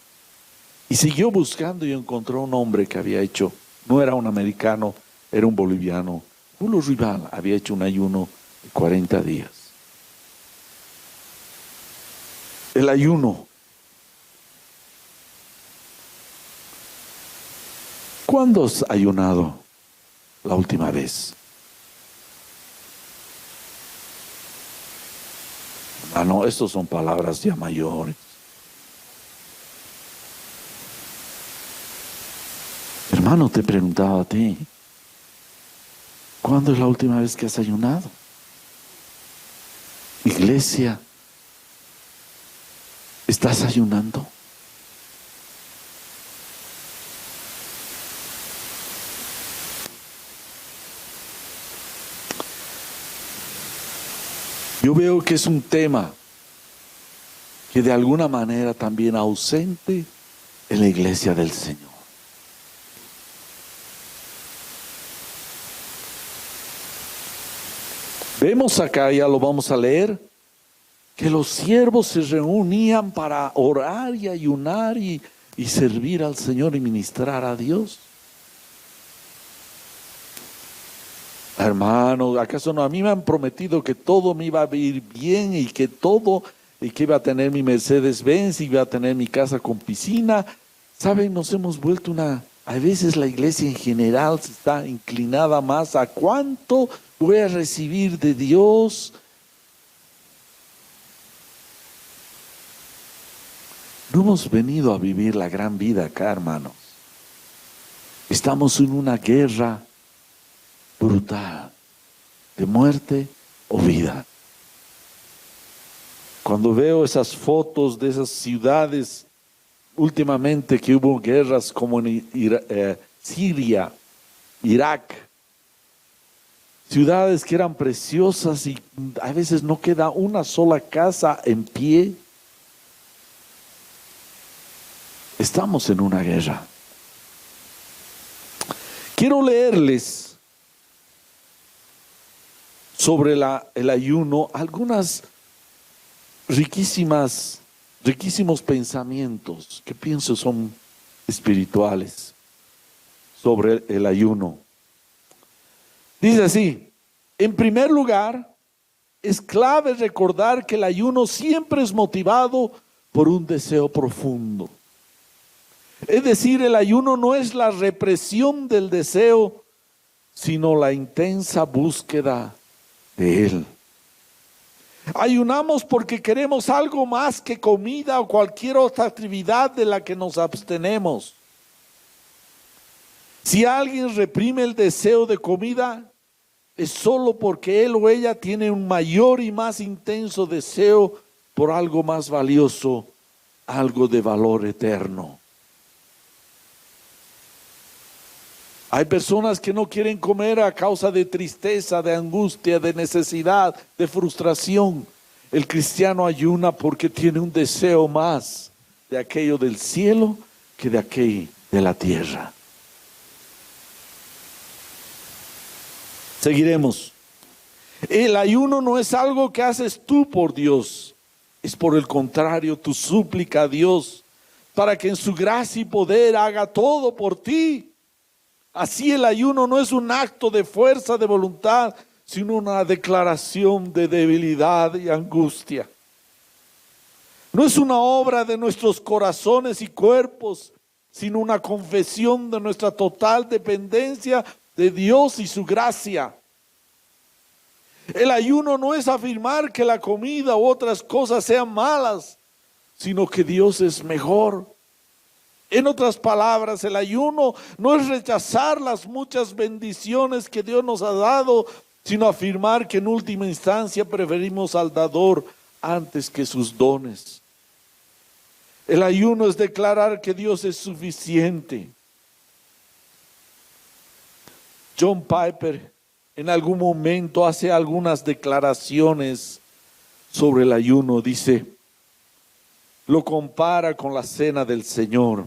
Y siguió buscando y encontró un hombre que había hecho, no era un americano, era un boliviano. Julio Ruibal había hecho un ayuno de 40 días. El ayuno. ¿Cuándo has ayunado la última vez? No, estas son palabras ya mayores. Hermano, te preguntaba a ti, ¿cuándo es la última vez que has ayunado? Iglesia, ¿estás ayunando? Yo veo que es un tema que de alguna manera también ausente en la iglesia del Señor. Vemos acá, ya lo vamos a leer, que los siervos se reunían para orar y ayunar y servir al Señor y ministrar a Dios. Hermano, ¿acaso no? A mí me han prometido que todo me iba a ir bien y que iba a tener mi Mercedes-Benz y iba a tener mi casa con piscina. ¿Saben? Nos hemos vuelto a veces la iglesia en general se está inclinada más a cuánto voy a recibir de Dios. No hemos venido a vivir la gran vida acá, hermanos. Estamos en una guerra brutal de muerte o vida. Cuando veo esas fotos de esas ciudades últimamente que hubo guerras como en Siria, Irak, ciudades que eran preciosas y a veces no queda una sola casa en pie. Estamos en una guerra. Quiero leerles sobre el ayuno algunas riquísimos pensamientos que pienso son espirituales sobre el ayuno. Dice así: en primer lugar, es clave recordar que el ayuno siempre es motivado por un deseo profundo. Es decir, el ayuno no es la represión del deseo, sino la intensa búsqueda de él. Ayunamos porque queremos algo más que comida o cualquier otra actividad de la que nos abstenemos. Si alguien reprime el deseo de comida, es solo porque él o ella tiene un mayor y más intenso deseo por algo más valioso, algo de valor eterno. Hay personas que no quieren comer a causa de tristeza, de angustia, de necesidad, de frustración. El cristiano ayuna porque tiene un deseo más de aquello del cielo que de aquello de la tierra. Seguiremos. El ayuno no es algo que haces tú por Dios, es por el contrario tu súplica a Dios para que en su gracia y poder haga todo por ti. Así el ayuno no es un acto de fuerza de voluntad, sino una declaración de debilidad y angustia. No es una obra de nuestros corazones y cuerpos, sino una confesión de nuestra total dependencia de Dios y su gracia. El ayuno no es afirmar que la comida u otras cosas sean malas, sino que Dios es mejor. En otras palabras, el ayuno no es rechazar las muchas bendiciones que Dios nos ha dado, sino afirmar que en última instancia preferimos al dador antes que sus dones. El ayuno es declarar que Dios es suficiente. John Piper en algún momento hace algunas declaraciones sobre el ayuno. Dice, lo compara con la cena del Señor.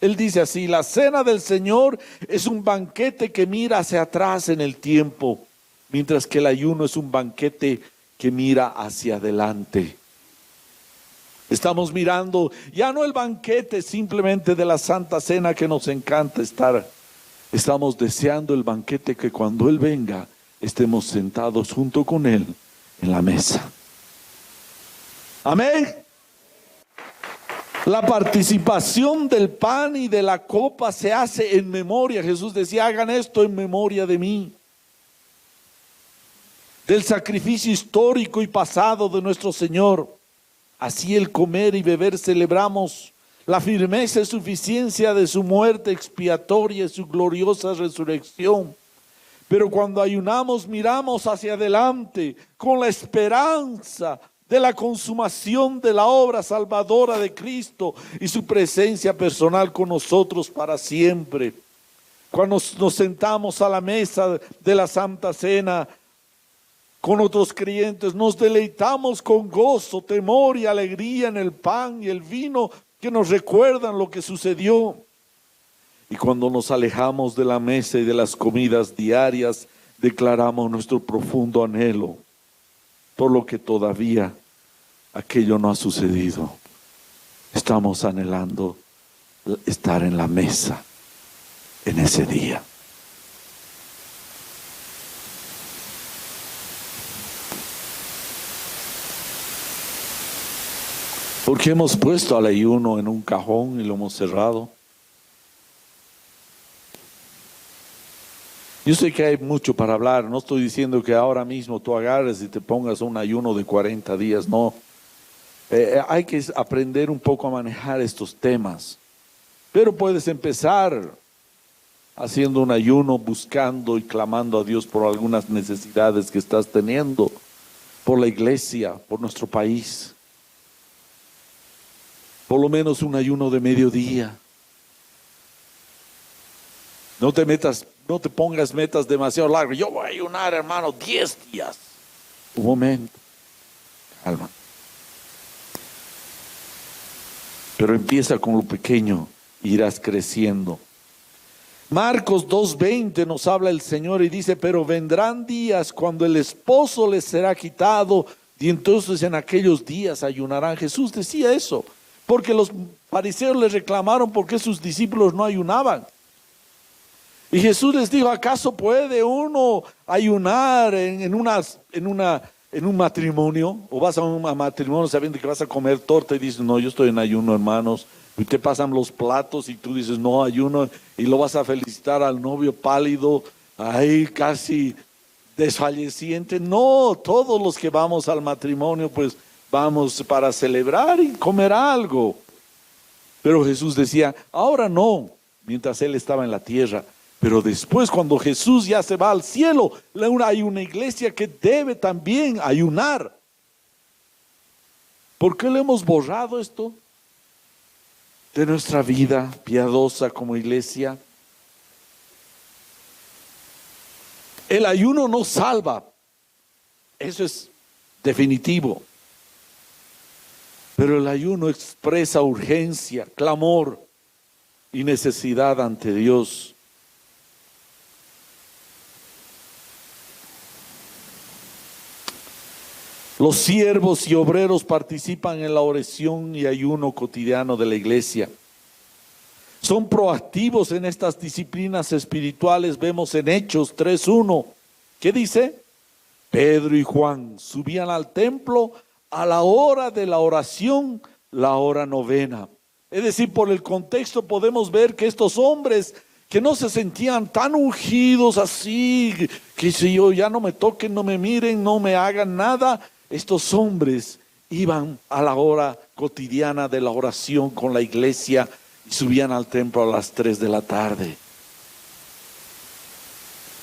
Él dice así: la cena del Señor es un banquete que mira hacia atrás en el tiempo, mientras que el ayuno es un banquete que mira hacia adelante. Estamos mirando ya no el banquete simplemente de la Santa Cena que nos encanta estar. Estamos deseando el banquete que cuando Él venga estemos sentados junto con Él en la mesa. Amén. La participación del pan y de la copa se hace en memoria. Jesús decía: hagan esto en memoria de mí. Del sacrificio histórico y pasado de nuestro Señor. Así el comer y beber celebramos la firmeza y suficiencia de su muerte expiatoria y su gloriosa resurrección. Pero cuando ayunamos, miramos hacia adelante con la esperanza de la consumación de la obra salvadora de Cristo y su presencia personal con nosotros para siempre. Cuando nos sentamos a la mesa de la Santa Cena con otros creyentes, nos deleitamos con gozo, temor y alegría en el pan y el vino que nos recuerdan lo que sucedió. Y cuando nos alejamos de la mesa y de las comidas diarias, declaramos nuestro profundo anhelo por lo que todavía aquello no ha sucedido. Estamos anhelando estar en la mesa en ese día. Porque hemos puesto al ayuno en un cajón y lo hemos cerrado. Yo sé que hay mucho para hablar, no estoy diciendo que ahora mismo tú agarres y te pongas un ayuno de 40 días, no. Hay que aprender un poco a manejar estos temas, pero puedes empezar haciendo un ayuno, buscando y clamando a Dios por algunas necesidades que estás teniendo, por la iglesia, por nuestro país. Por lo menos un ayuno de mediodía. No te pongas metas demasiado largas. Yo voy a ayunar, hermano, 10 días. Un momento. Calma. Pero empieza con lo pequeño y irás creciendo. Marcos 2:20 nos habla el Señor y dice: pero vendrán días cuando el esposo les será quitado y entonces en aquellos días ayunarán. Jesús decía eso, porque los fariseos les reclamaron por qué sus discípulos no ayunaban. Y Jesús les dijo: ¿acaso puede uno ayunar en un matrimonio? ¿O vas a un matrimonio sabiendo que vas a comer torta y dices: no, yo estoy en ayuno, hermanos? Y te pasan los platos y tú dices: no, ayuno, y lo vas a felicitar al novio pálido, ahí casi desfalleciente. No, todos los que vamos al matrimonio pues vamos para celebrar y comer algo. Pero Jesús decía: ahora no, mientras Él estaba en la tierra. Pero después, cuando Jesús ya se va al cielo, hay una iglesia que debe también ayunar. ¿Por qué le hemos borrado esto de nuestra vida piadosa como iglesia? El ayuno no salva, eso es definitivo. Pero el ayuno expresa urgencia, clamor y necesidad ante Dios. Los siervos y obreros participan en la oración y ayuno cotidiano de la iglesia. Son proactivos en estas disciplinas espirituales. Vemos en Hechos 3:1. ¿Qué dice? Pedro y Juan subían al templo a la hora de la oración, la hora novena. Es decir, por el contexto podemos ver que estos hombres que no se sentían tan ungidos así, que si yo ya no me toquen, no me miren, no me hagan nada. Estos hombres iban a la hora cotidiana de la oración con la iglesia y subían al templo a las 3 de la tarde.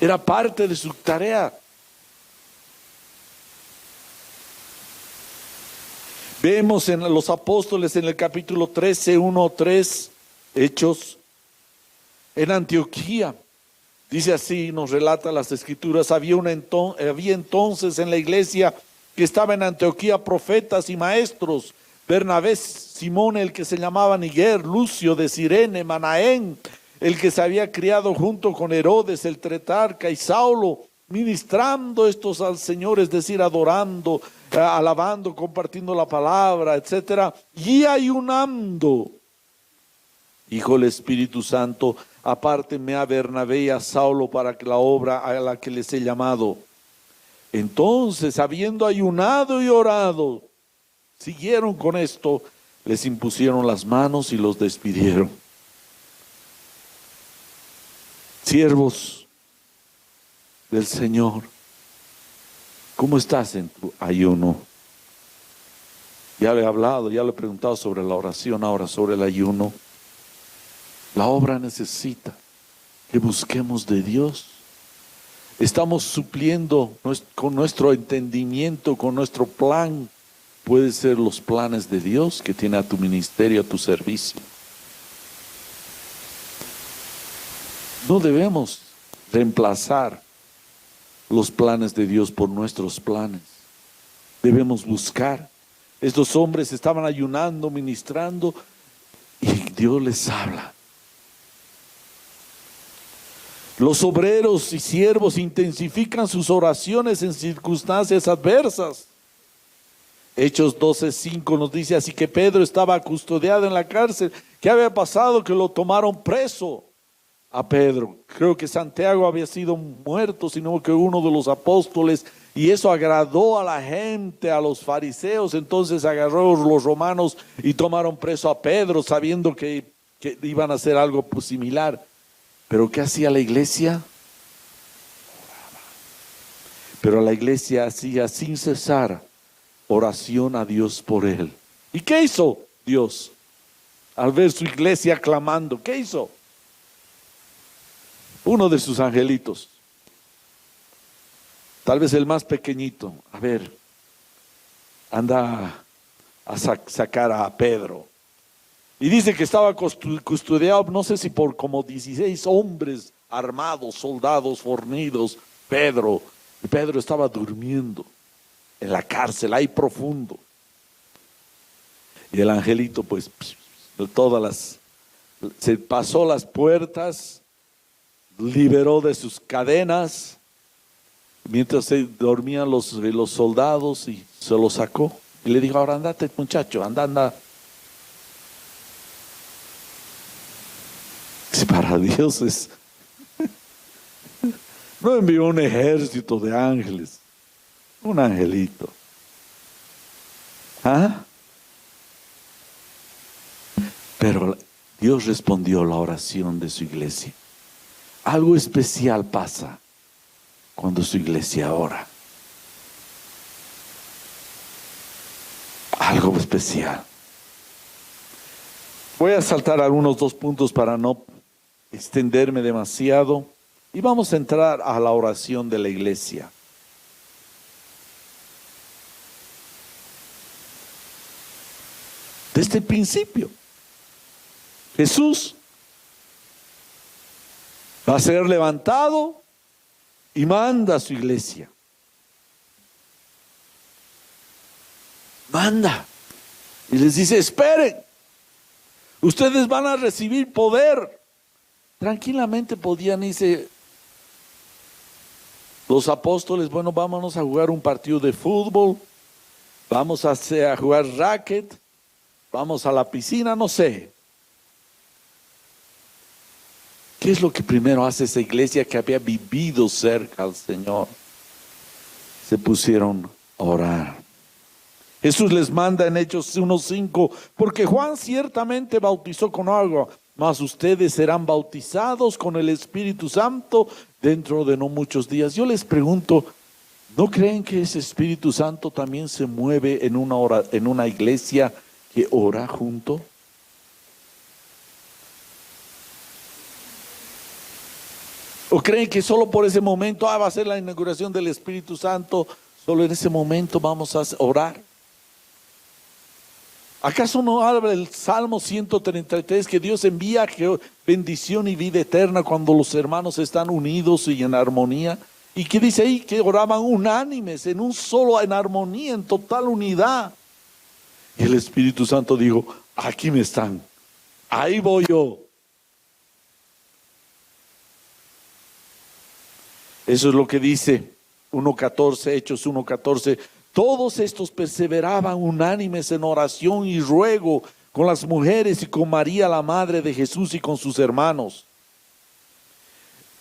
Era parte de su tarea. Vemos en los apóstoles en el capítulo 13, 1-3, Hechos, en Antioquía. Dice así, nos relata las escrituras: había entonces en la iglesia que estaba en Antioquía profetas y maestros: Bernabé, Simón el que se llamaba Niger, Lucio de Cirene, Manaén el que se había criado junto con Herodes el tetrarca, y Saulo, ministrando estos al Señor, es decir, adorando, alabando, compartiendo la palabra, etcétera, y ayunando. Dijo el Espíritu Santo: apártenme a Bernabé y a Saulo para que la obra a la que les he llamado. Entonces, habiendo ayunado y orado, siguieron con esto, les impusieron las manos y los despidieron. Siervos del Señor, ¿cómo estás en tu ayuno? Ya le he hablado, ya le he preguntado sobre la oración, ahora sobre el ayuno. La obra necesita que busquemos de Dios. Estamos supliendo con nuestro entendimiento, con nuestro plan. Puede ser los planes de Dios que tiene a tu ministerio, a tu servicio. No debemos reemplazar los planes de Dios por nuestros planes. Debemos buscar. Estos hombres estaban ayunando, ministrando, y Dios les habla. Los obreros y siervos intensifican sus oraciones en circunstancias adversas. Hechos 12:5 nos dice, así que Pedro estaba custodiado en la cárcel. ¿Qué había pasado? Que lo tomaron preso a Pedro. Creo que Santiago había sido muerto, sino que uno de los apóstoles, y eso agradó a la gente, a los fariseos. Entonces agarró los romanos y tomaron preso a Pedro, sabiendo que iban a hacer algo similar. Pero ¿qué hacía la iglesia? Pero la iglesia hacía sin cesar oración a Dios por él. ¿Y qué hizo Dios al ver su iglesia clamando? ¿Qué hizo? Uno de sus angelitos, tal vez el más pequeñito, a ver, anda a sacar a Pedro. Y dice que estaba custodiado, no sé si por como 16 hombres armados, soldados fornidos. Pedro estaba durmiendo en la cárcel, ahí profundo. Y el angelito pues se pasó las puertas, liberó de sus cadenas, mientras se dormían los soldados, y se lo sacó. Y le dijo, ahora andate muchacho, anda. Para Dios no envió un ejército de ángeles, un angelito. Pero Dios respondió la oración de su iglesia. Algo especial pasa cuando su iglesia ora. Algo especial. Voy a saltar algunos 2 puntos para no extenderme demasiado, y vamos a entrar a la oración de la iglesia. Desde el principio, Jesús va a ser levantado y manda a su iglesia. Manda y les dice, esperen, ustedes van a recibir poder. Tranquilamente podían irse los apóstoles, bueno, vámonos a jugar un partido de fútbol, vamos a jugar racket, vamos a la piscina, no sé. ¿Qué es lo que primero hace esa iglesia que había vivido cerca al Señor? Se pusieron a orar. Jesús les manda en Hechos 1:5, porque Juan ciertamente bautizó con agua, mas ustedes serán bautizados con el Espíritu Santo dentro de no muchos días. Yo les pregunto, ¿no creen que ese Espíritu Santo también se mueve en una iglesia que ora junto? ¿O creen que solo por ese momento va a ser la inauguración del Espíritu Santo, solo en ese momento vamos a orar? ¿Acaso no habla el Salmo 133 que Dios envía bendición y vida eterna cuando los hermanos están unidos y en armonía? ¿Y qué dice ahí? Que oraban unánimes, en armonía, en total unidad. Y el Espíritu Santo dijo, aquí me están, ahí voy yo. Eso es lo que dice 1:14, Hechos 1:14. Todos estos perseveraban unánimes en oración y ruego con las mujeres y con María, la madre de Jesús, y con sus hermanos.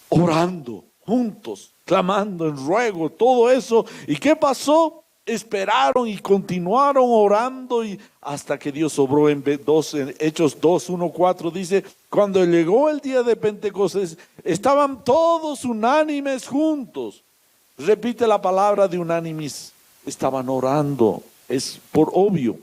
Orando juntos, clamando en ruego, todo eso. ¿Y qué pasó? Esperaron y continuaron orando, y hasta que Dios obró en Hechos 2:1-4 dice, cuando llegó el día de Pentecostés, estaban todos unánimes juntos. Repite la palabra de unánimes. Estaban orando, es por obvio.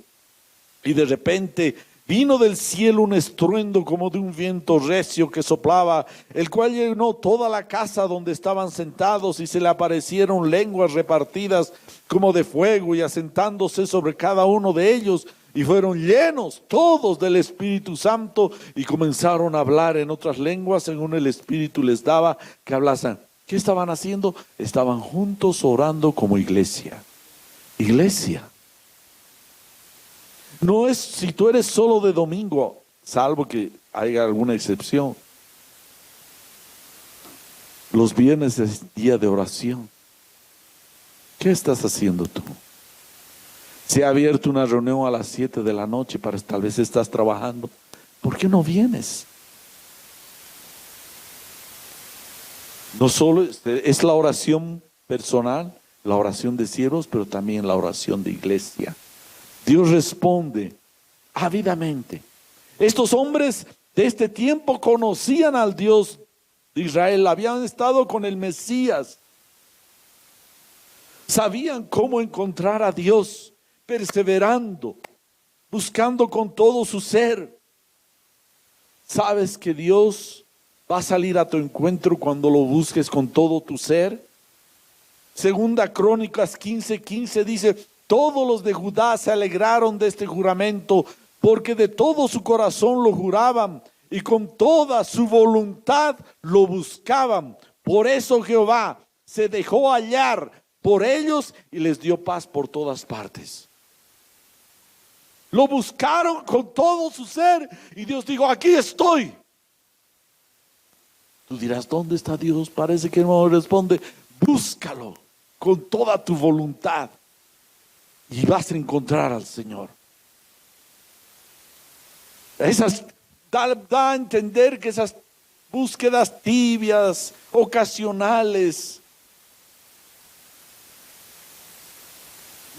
Y de repente vino del cielo un estruendo como de un viento recio que soplaba, el cual llenó toda la casa donde estaban sentados, y se le aparecieron lenguas repartidas como de fuego y asentándose sobre cada uno de ellos, y fueron llenos todos del Espíritu Santo y comenzaron a hablar en otras lenguas según el Espíritu les daba que hablasen. ¿Qué estaban haciendo? Estaban juntos orando como iglesia. Iglesia. No es si tú eres solo de domingo, salvo que haya alguna excepción. Los viernes es día de oración. ¿Qué estás haciendo tú? Se ha abierto una reunión a las 7 de la noche, tal vez estás trabajando. ¿Por qué no vienes? No solo es la oración personal, la oración de siervos, pero también la oración de iglesia. Dios responde ávidamente. Estos hombres de este tiempo conocían al Dios de Israel, habían estado con el Mesías, sabían cómo encontrar a Dios, perseverando, buscando con todo su ser. ¿Sabes que Dios va a salir a tu encuentro cuando lo busques con todo tu ser? Segunda Crónicas 15:15 dice: todos los de Judá se alegraron de este juramento, porque de todo su corazón lo juraban y con toda su voluntad lo buscaban. Por eso Jehová se dejó hallar por ellos y les dio paz por todas partes. Lo buscaron con todo su ser y Dios dijo: aquí estoy. Tú dirás: ¿dónde está Dios? Parece que no responde. Búscalo con toda tu voluntad y vas a encontrar al Señor. Da a entender que esas búsquedas tibias, ocasionales,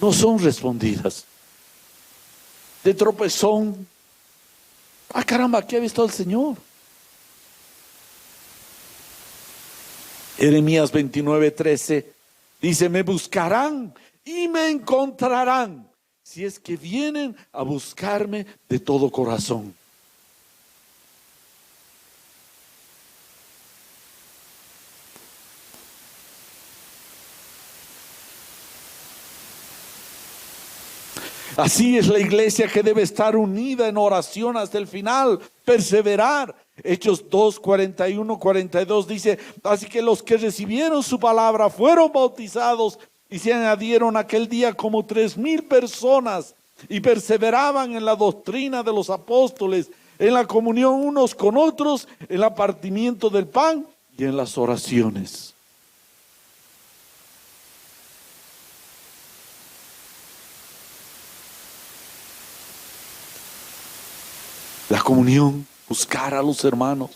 no son respondidas. De tropezón. Ah, caramba, aquí ha visto al Señor. Jeremías 29:13 dice: me buscarán y me encontrarán, si es que vienen a buscarme de todo corazón. Así es la iglesia, que debe estar unida en oración hasta el final, perseverar. Hechos 2:41-42 dice: así que los que recibieron su palabra fueron bautizados y se añadieron aquel día como 3,000 personas, y perseveraban en la doctrina de los apóstoles, en la comunión unos con otros, en el partimiento del pan y en las oraciones. La comunión, buscar a los hermanos,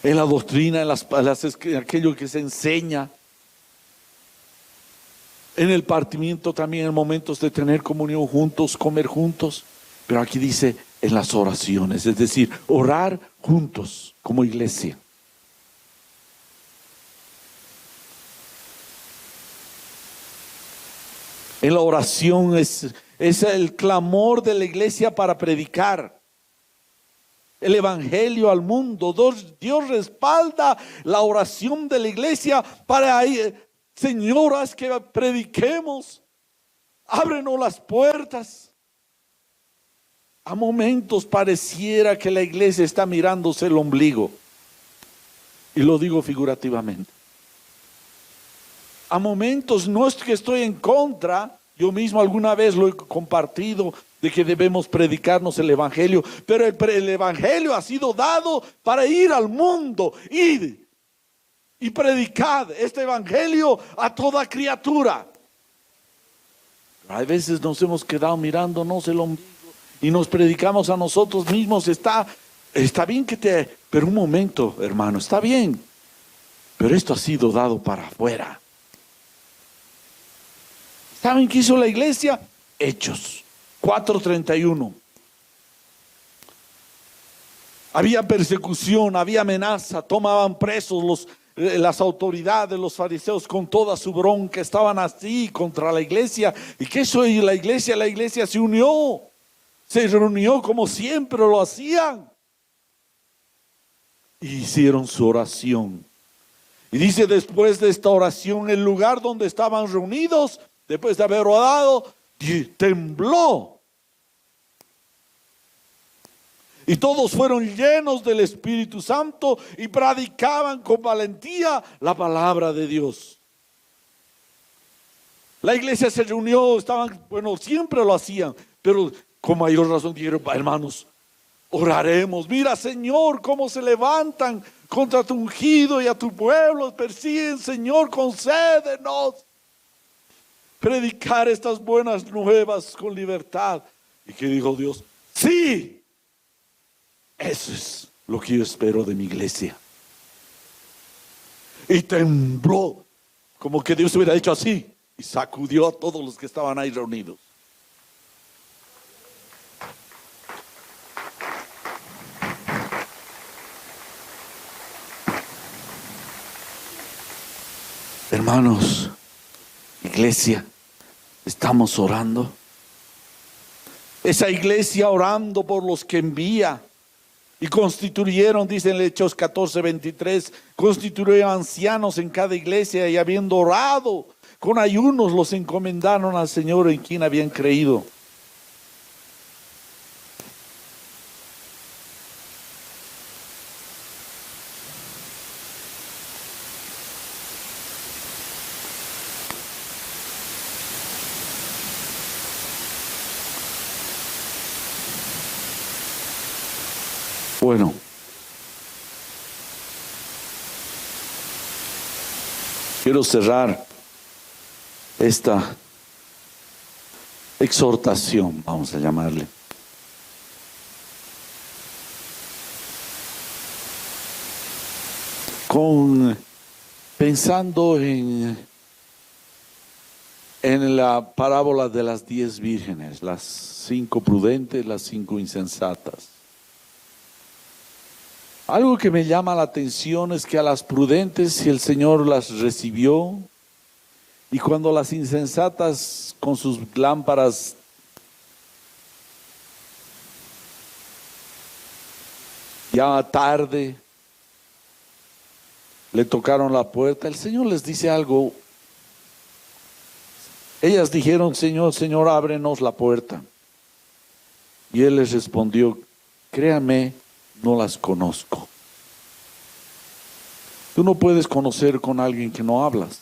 en la doctrina, en aquello que se enseña, en el partimiento también, en momentos de tener comunión juntos, comer juntos. Pero aquí dice en las oraciones, es decir, orar juntos como iglesia. En la oración es el clamor de la iglesia para predicar el evangelio al mundo. Dios respalda la oración de la iglesia para señoras, que prediquemos. Ábrenos las puertas. A momentos pareciera que la iglesia está mirándose el ombligo, y lo digo figurativamente. A momentos, no es que estoy en contra, yo mismo alguna vez lo he compartido, de que debemos predicarnos el evangelio, pero el evangelio ha sido dado para ir al mundo, ir y predicar este evangelio a toda criatura. Pero hay veces nos hemos quedado mirándonos el ombligo y nos predicamos a nosotros mismos. Está bien pero un momento, hermano, está bien, pero esto ha sido dado para afuera. ¿Saben qué hizo la iglesia? Hechos 4:31. Había persecución, había amenaza, tomaban presos las autoridades, los fariseos, con toda su bronca, estaban así contra la iglesia. ¿Y qué hizo la iglesia? La iglesia se unió. se reunió como siempre lo hacían. Y hicieron su oración. Y dice, después de esta oración, el lugar donde estaban reunidos, después de haber orado, tembló. Y todos fueron llenos del Espíritu Santo y predicaban con valentía la palabra de Dios. La iglesia se reunió, siempre lo hacían, pero con mayor razón dijeron, hermanos, oraremos. Mira, Señor, cómo se levantan contra tu ungido y a tu pueblo, persiguen. Señor, concédenos predicar estas buenas nuevas con libertad. ¿Y qué dijo Dios? Sí, eso es lo que yo espero de mi iglesia. Y tembló, como que Dios hubiera hecho así, y sacudió a todos los que estaban ahí reunidos. Hermanos, iglesia, estamos orando. Esa iglesia orando por los que envía. Y constituyeron, dice en Hechos 14:23, constituyeron ancianos en cada iglesia y habiendo orado con ayunos los encomendaron al Señor en quien habían creído. Bueno, quiero cerrar esta exhortación, vamos a llamarle, pensando en la parábola de las 10 vírgenes, las 5 prudentes, las 5 insensatas. Algo que me llama la atención es que a las prudentes si el Señor las recibió, y cuando las insensatas con sus lámparas ya tarde le tocaron la puerta, el Señor les dice algo. Ellas dijeron, Señor, Señor, ábrenos la puerta. Y Él les respondió, créame, no las conozco. Tú no puedes conocer con alguien que no hablas,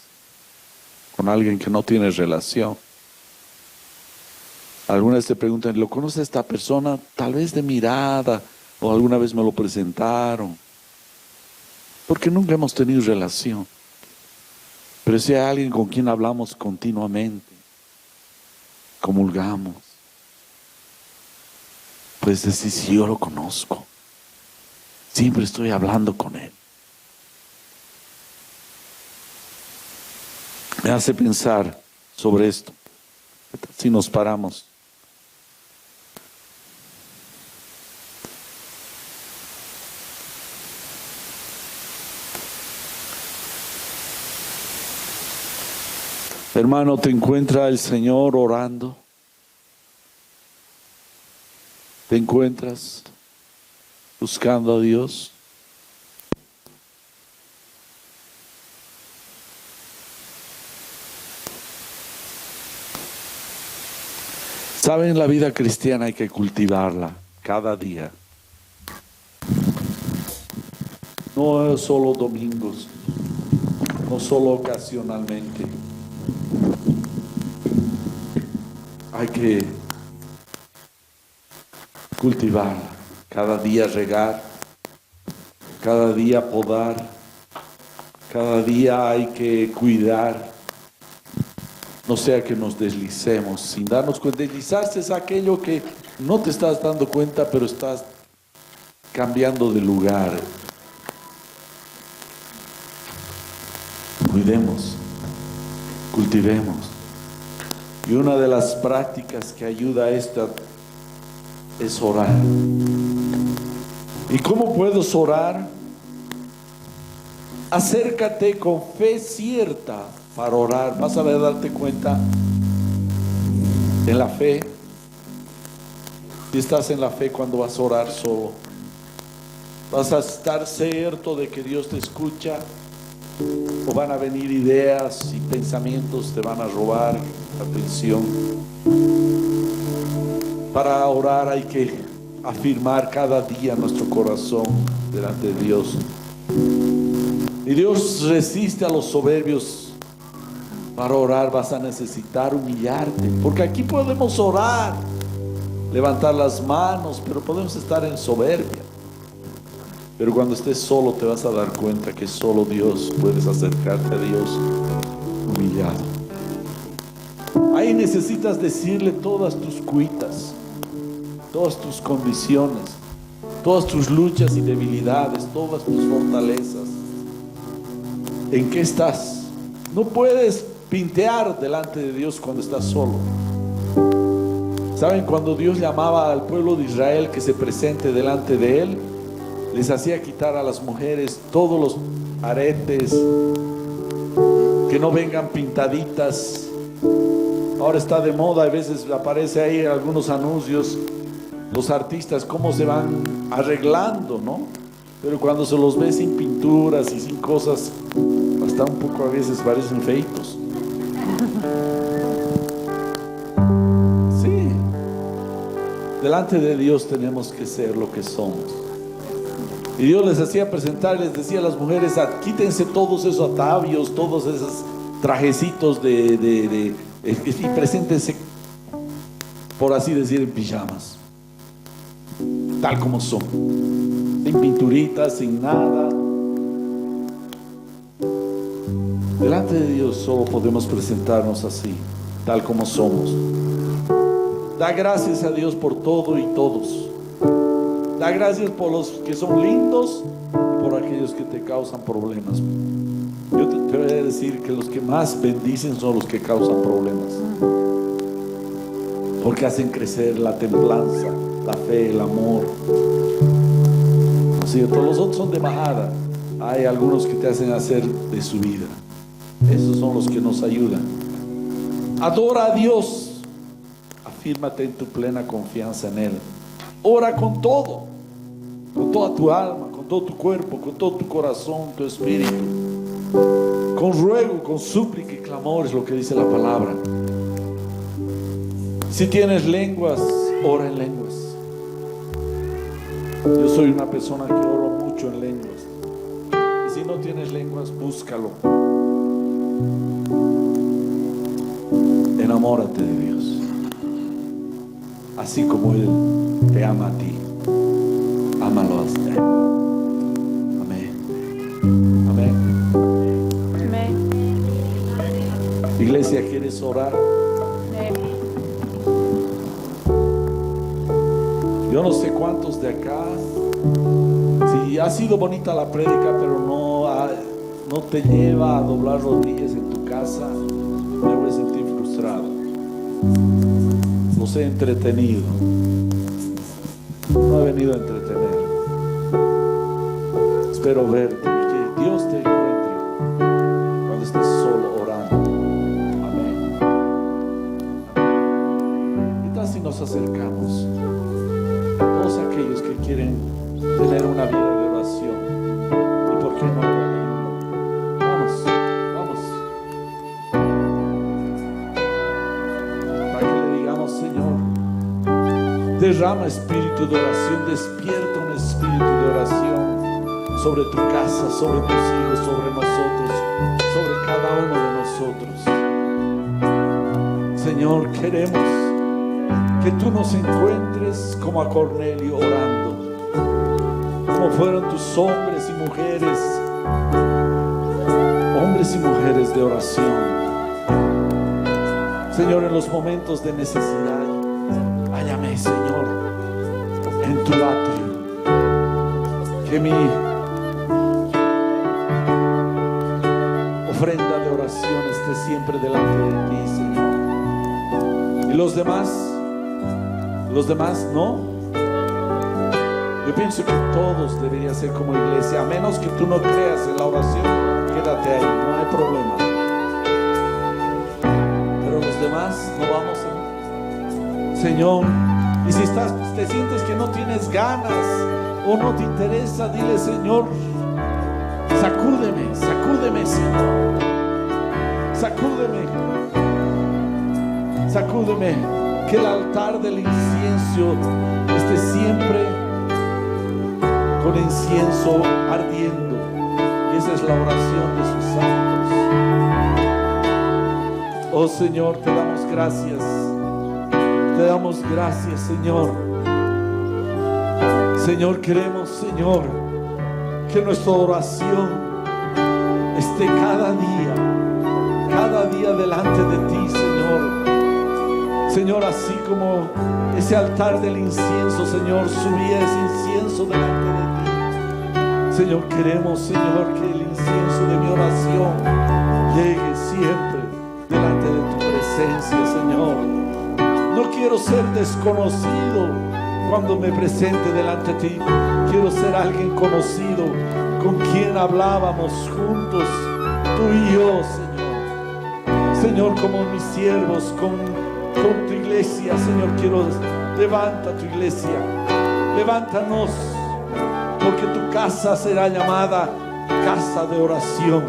con alguien que no tienes relación. Algunas te preguntan, ¿lo conoce esta persona? Tal vez de mirada, o alguna vez me lo presentaron. Porque nunca hemos tenido relación. Pero si hay alguien con quien hablamos continuamente, comulgamos, puedes decir, si yo lo conozco. Siempre estoy hablando con Él. Me hace pensar sobre esto. Si nos paramos. Hermano, ¿te encuentra el Señor orando? ¿Te encuentras buscando a Dios? Saben, la vida cristiana hay que cultivarla cada día. No solo domingos, no solo ocasionalmente. Hay que cultivarla, cada día regar, cada día podar, cada día hay que cuidar. No sea que nos deslicemos sin darnos cuenta. Deslizarse es aquello que no te estás dando cuenta, pero estás cambiando de lugar. Cuidemos, cultivemos. Y una de las prácticas que ayuda a esta es orar. ¿Y cómo puedes orar? Acércate con fe cierta para orar. Vas a darte cuenta en la fe. Si estás en la fe, cuando vas a orar solo, vas a estar cierto de que Dios te escucha, o van a venir ideas y pensamientos, te van a robar la atención. Para orar hay que afirmar cada día nuestro corazón delante de Dios. Y Dios resiste a los soberbios. Para orar vas a necesitar humillarte, porque aquí podemos orar, levantar las manos, pero podemos estar en soberbia. Pero cuando estés solo te vas a dar cuenta que solo Dios, puedes acercarte a Dios humillado. Ahí necesitas decirle todas tus cuitas, todas tus condiciones, todas tus luchas y debilidades, todas tus fortalezas. ¿En qué estás? No puedes pintear delante de Dios cuando estás solo. ¿Saben? Cuando Dios llamaba al pueblo de Israel que se presente delante de Él, les hacía quitar a las mujeres todos los aretes, que no vengan pintaditas. Ahora está de moda, a veces aparece ahí en algunos anuncios, los artistas cómo se van arreglando, ¿no? Pero cuando se los ve sin pinturas y sin cosas, hasta un poco a veces parecen feitos. Sí, delante de Dios tenemos que ser lo que somos. Y Dios les hacía presentar, les decía a las mujeres: quítense todos esos atavios, todos esos trajecitos y preséntense, por así decir, en pijamas, tal como son, sin pinturitas, sin nada. Delante de Dios solo podemos presentarnos así, tal como somos. Da gracias a Dios por todo y todos. Da gracias por los que son lindos y por aquellos que te causan problemas. Yo te voy a decir que los que más bendicen son los que causan problemas, porque hacen crecer la templanza, la fe, el amor. ¿No es cierto? Los otros son de bajada. Hay algunos que te hacen hacer de su vida. Esos son los que nos ayudan. Adora a Dios. Afírmate en tu plena confianza en Él. Ora con todo, con toda tu alma, con todo tu cuerpo, con todo tu corazón, tu espíritu, con ruego, con súplica y clamor, es lo que dice la palabra. Si tienes lenguas, ora en lenguas. Yo soy una persona que oro mucho en lenguas. Y si no tienes lenguas, búscalo. Enamórate de Dios, así como Él te ama a ti. Ámalo a usted. Amén. Amén. Amén. Iglesia, ¿quieres orar? Yo no sé cuántos de acá, si ha sido bonita la prédica, pero no te lleva a doblar rodillas en tu casa, me voy a sentir frustrado. Los he entretenido. No he venido a entretener. Espero verte, que Dios te encuentre cuando estés solo orando. Amén. ¿Qué tal si nos acercamos? Todos aquellos que quieren tener una vida de oración. ¿Y por qué no? Vamos. Para que le digamos: Señor, derrama espíritu de oración, despierta un espíritu de oración sobre tu casa, sobre tus hijos, sobre nosotros, sobre cada uno de nosotros. Señor, queremos que tú nos encuentres como a Cornelio orando, como fueron tus hombres y mujeres de oración. Señor, en los momentos de necesidad, hállame, Señor, en tu atrio, que mi ofrenda de oración esté siempre delante de ti, Señor. Y los demás no. Yo pienso que todos deberían ser como iglesia, a menos que tú no creas en la oración, quédate ahí, no hay problema. Pero los demás no vamos a... Señor, Y si te sientes que no tienes ganas o no te interesa, dile: Señor, sacúdeme, sacúdeme, Señor. Sacúdeme, sacúdeme. Que el altar del incienso esté siempre con incienso ardiendo. Y esa es la oración de sus santos. Oh Señor, te damos gracias. Te damos gracias, Señor. Señor, queremos, Señor, que nuestra oración esté cada día delante de ti, Señor. Señor, así como ese altar del incienso, Señor, subía ese incienso delante de ti. Señor, queremos, Señor, que el incienso de mi oración llegue siempre delante de tu presencia, Señor. No quiero ser desconocido cuando me presente delante de ti. Quiero ser alguien conocido, con quien hablábamos juntos, tú y yo, Señor. Señor, como mis siervos, con tu iglesia, Señor, levanta tu iglesia. Levántanos, porque tu casa será llamada casa de oración.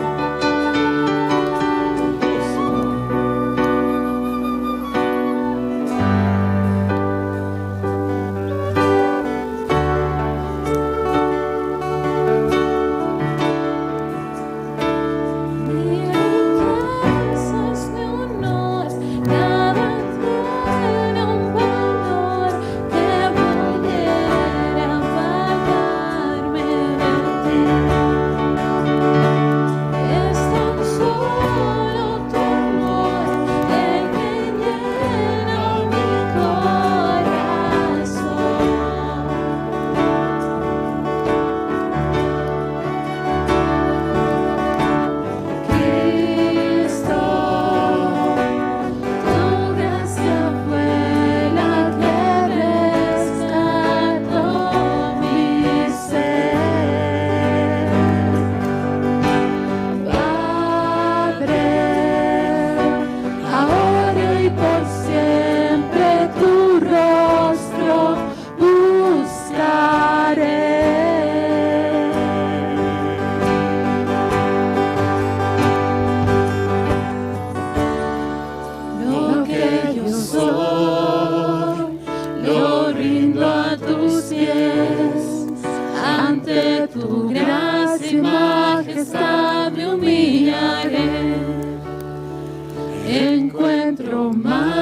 Encuentro más